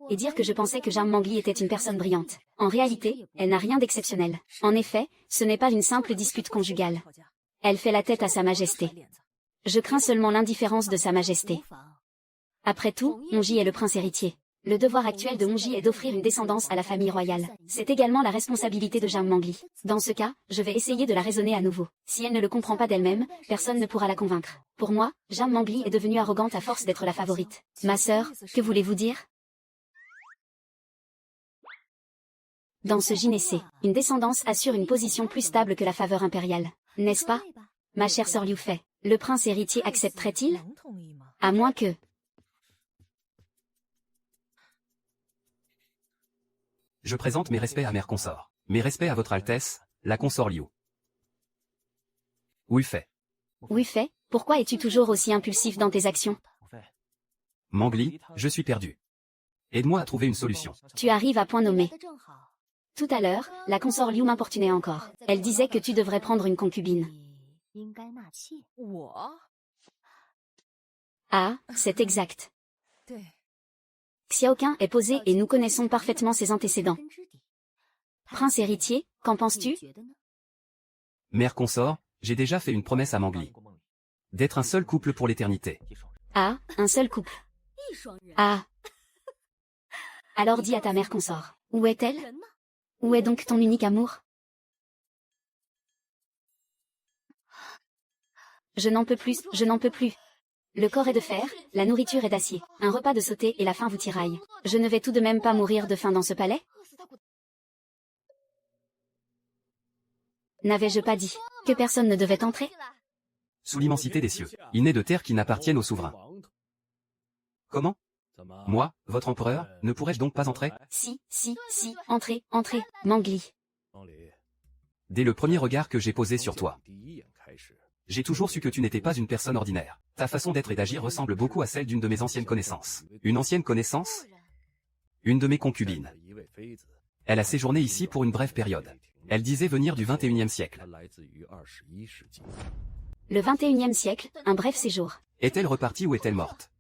Et dire que je pensais que Jeanne Mangli était une personne brillante. En réalité, elle n'a rien d'exceptionnel. En effet, ce n'est pas une simple dispute conjugale. Elle fait la tête à Sa Majesté. Je crains seulement l'indifférence de Sa Majesté. Après tout, Hongji est le prince héritier. Le devoir actuel de Hongji est d'offrir une descendance à la famille royale. C'est également la responsabilité de Jeanne Mangli. Dans ce cas, je vais essayer de la raisonner à nouveau. Si elle ne le comprend pas d'elle-même, personne ne pourra la convaincre. Pour moi, Jeanne Mangli est devenue arrogante à force d'être la favorite. Ma sœur, que voulez-vous dire? Dans ce gynécée, une descendance assure une position plus stable que la faveur impériale. N'est-ce pas? Ma chère sœur Liu Fei, le prince héritier accepterait-il? À moins que... Je présente mes respects à mère consort. Mes respects à votre Altesse, la consort Liu. Oui fait. Oui fait, pourquoi es-tu toujours aussi impulsif dans tes actions? Mangli, je suis perdu. Aide-moi à trouver une solution. Tu arrives à point nommé. Tout à l'heure, la consort Liu m'importunait encore. Elle disait que tu devrais prendre une concubine. Ah, c'est exact. Xiaoqing est posé et nous connaissons parfaitement ses antécédents. Prince héritier, qu'en penses-tu? Mère consort, j'ai déjà fait une promesse à Mangli. D'être un seul couple pour l'éternité. Ah, un seul couple. Ah. Alors dis à ta mère consort. Où est-elle? Où est donc ton unique amour? Je n'en peux plus, je n'en peux plus. Le corps est de fer, la nourriture est d'acier, un repas de sauté et la faim vous tiraille. Je ne vais tout de même pas mourir de faim dans ce palais? N'avais-je pas dit que personne ne devait entrer? Sous l'immensité des cieux, il n'est de terre qui n'appartienne au souverain. Comment? Moi, votre empereur, ne pourrais-je donc pas entrer? Si, entrez, entrez, Mangli. Dès le premier regard que j'ai posé sur toi. J'ai toujours su que tu n'étais pas une personne ordinaire. Ta façon d'être et d'agir ressemble beaucoup à celle d'une de mes anciennes connaissances. Une ancienne connaissance? Une de mes concubines. Elle a séjourné ici pour une brève période. Elle disait venir du 21e siècle. Le 21e siècle, un bref séjour. Est-elle repartie ou est-elle morte?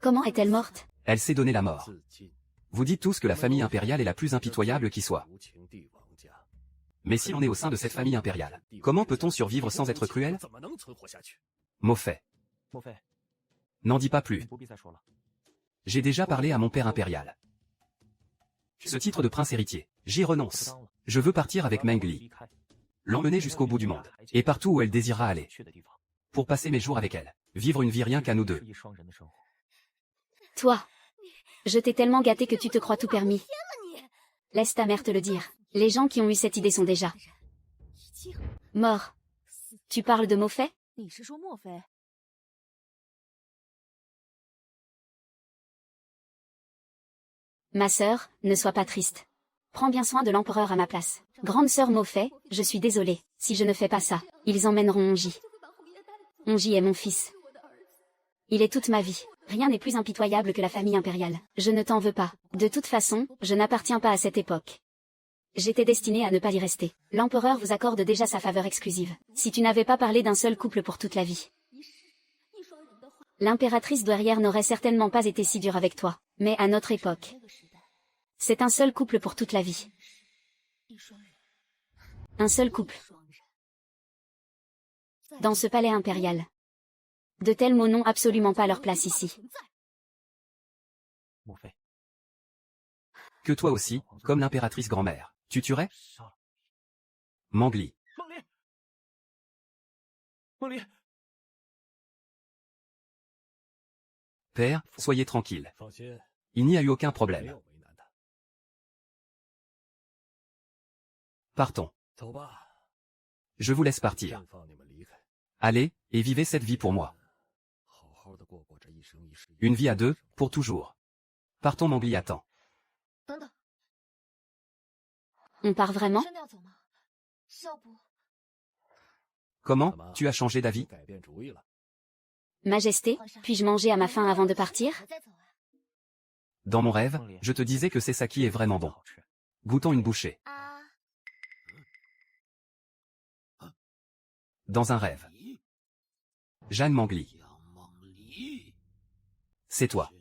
Comment est-elle morte? Elle s'est donné la mort. Vous dites tous que la famille impériale est la plus impitoyable qui soit. Mais si l'on est au sein de cette famille impériale, comment peut-on survivre sans être cruel? Mauvais. N'en dis pas plus. J'ai déjà parlé à mon père impérial. Ce titre de prince héritier, j'y renonce. Je veux partir avec Meng Li. L'emmener jusqu'au bout du monde, et partout où elle désirera aller. Pour passer mes jours avec elle, vivre une vie rien qu'à nous deux. Toi, je t'ai tellement gâté que tu te crois tout permis. Laisse ta mère te le dire. Les gens qui ont eu cette idée sont déjà morts. Tu parles de Mauvais? Ma sœur, ne sois pas triste. Prends bien soin de l'empereur à ma place. Grande sœur Mauvais, je suis désolée. Si je ne fais pas ça, ils emmèneront Hongji. Hongji est mon fils. Il est toute ma vie. Rien n'est plus impitoyable que la famille impériale. Je ne t'en veux pas. De toute façon, je n'appartiens pas à cette époque. J'étais destinée à ne pas y rester. L'empereur vous accorde déjà sa faveur exclusive. Si tu n'avais pas parlé d'un seul couple pour toute la vie. L'impératrice douairière n'aurait certainement pas été si dure avec toi. Mais à notre époque, c'est un seul couple pour toute la vie. Un seul couple. Dans ce palais impérial. De tels mots n'ont absolument pas leur place ici. Que toi aussi, comme l'impératrice grand-mère, tu tuerais? Mangli. Père, soyez tranquille. Il n'y a eu aucun problème. Partons. Je vous laisse partir. Allez, et vivez cette vie pour moi. Une vie à deux, pour toujours. Partons Mangli attend. On part vraiment? Comment, tu as changé d'avis? Majesté, puis-je manger à ma faim avant de partir? Dans mon rêve, je te disais que c'est ça qui est vraiment bon. Goûtons une bouchée. Dans un rêve. Jeanne Mangli. C'est toi.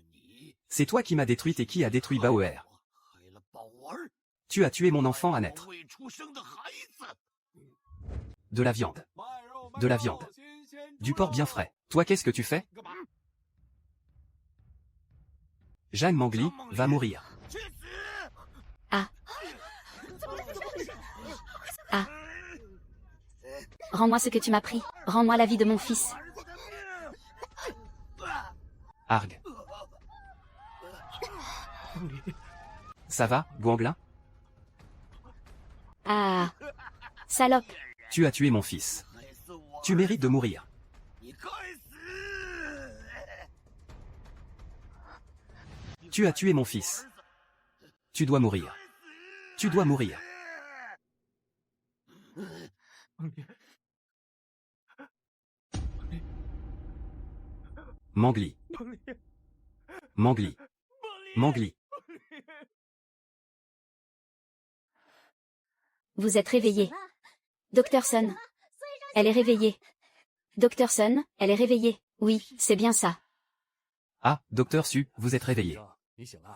C'est toi qui m'as détruite et qui a détruit Baoer. Tu as tué mon enfant à naître. De la viande. De la viande. Du porc bien frais. Toi qu'est-ce que tu fais? Jeanne Mangli va mourir. Ah. Ah. Rends-moi ce que tu m'as pris. Rends-moi la vie de mon fils. Arg. Ça va, Guanglin? Ah. Salope. Tu as tué mon fils. Tu mérites de mourir. Tu as tué mon fils. Tu dois mourir. Tu dois mourir. Mangli. Mangli. Mangli. Vous êtes réveillé. Dr. Sun. Elle est réveillée. Dr. Sun, elle est réveillée. Oui, c'est bien ça. Ah, Docteur Su, vous êtes réveillé.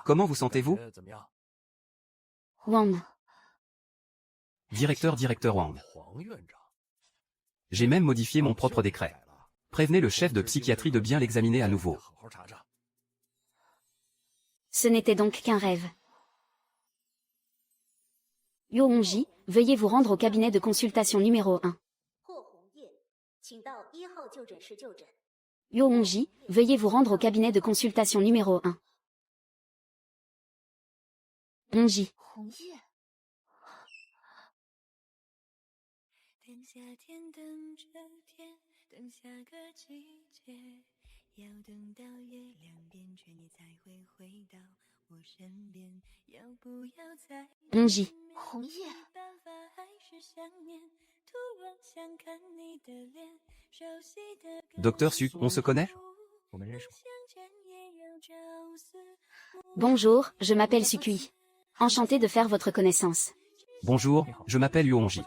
Comment vous sentez-vous? Wang. Directeur Wang. J'ai même modifié mon propre décret. Prévenez le chef de psychiatrie de bien l'examiner à nouveau. Ce n'était donc qu'un rêve. Yo Hongji, veuillez vous rendre au cabinet de consultation numéro 1. Yo Hongji, veuillez vous rendre au cabinet de consultation numéro 1. Hongji. Hongji. Docteur Su, on se connaît? Bonjour, je m'appelle Sukui. Enchanté de faire votre connaissance. Bonjour, je m'appelle Yu Hongji.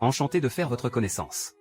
Enchanté de faire votre connaissance.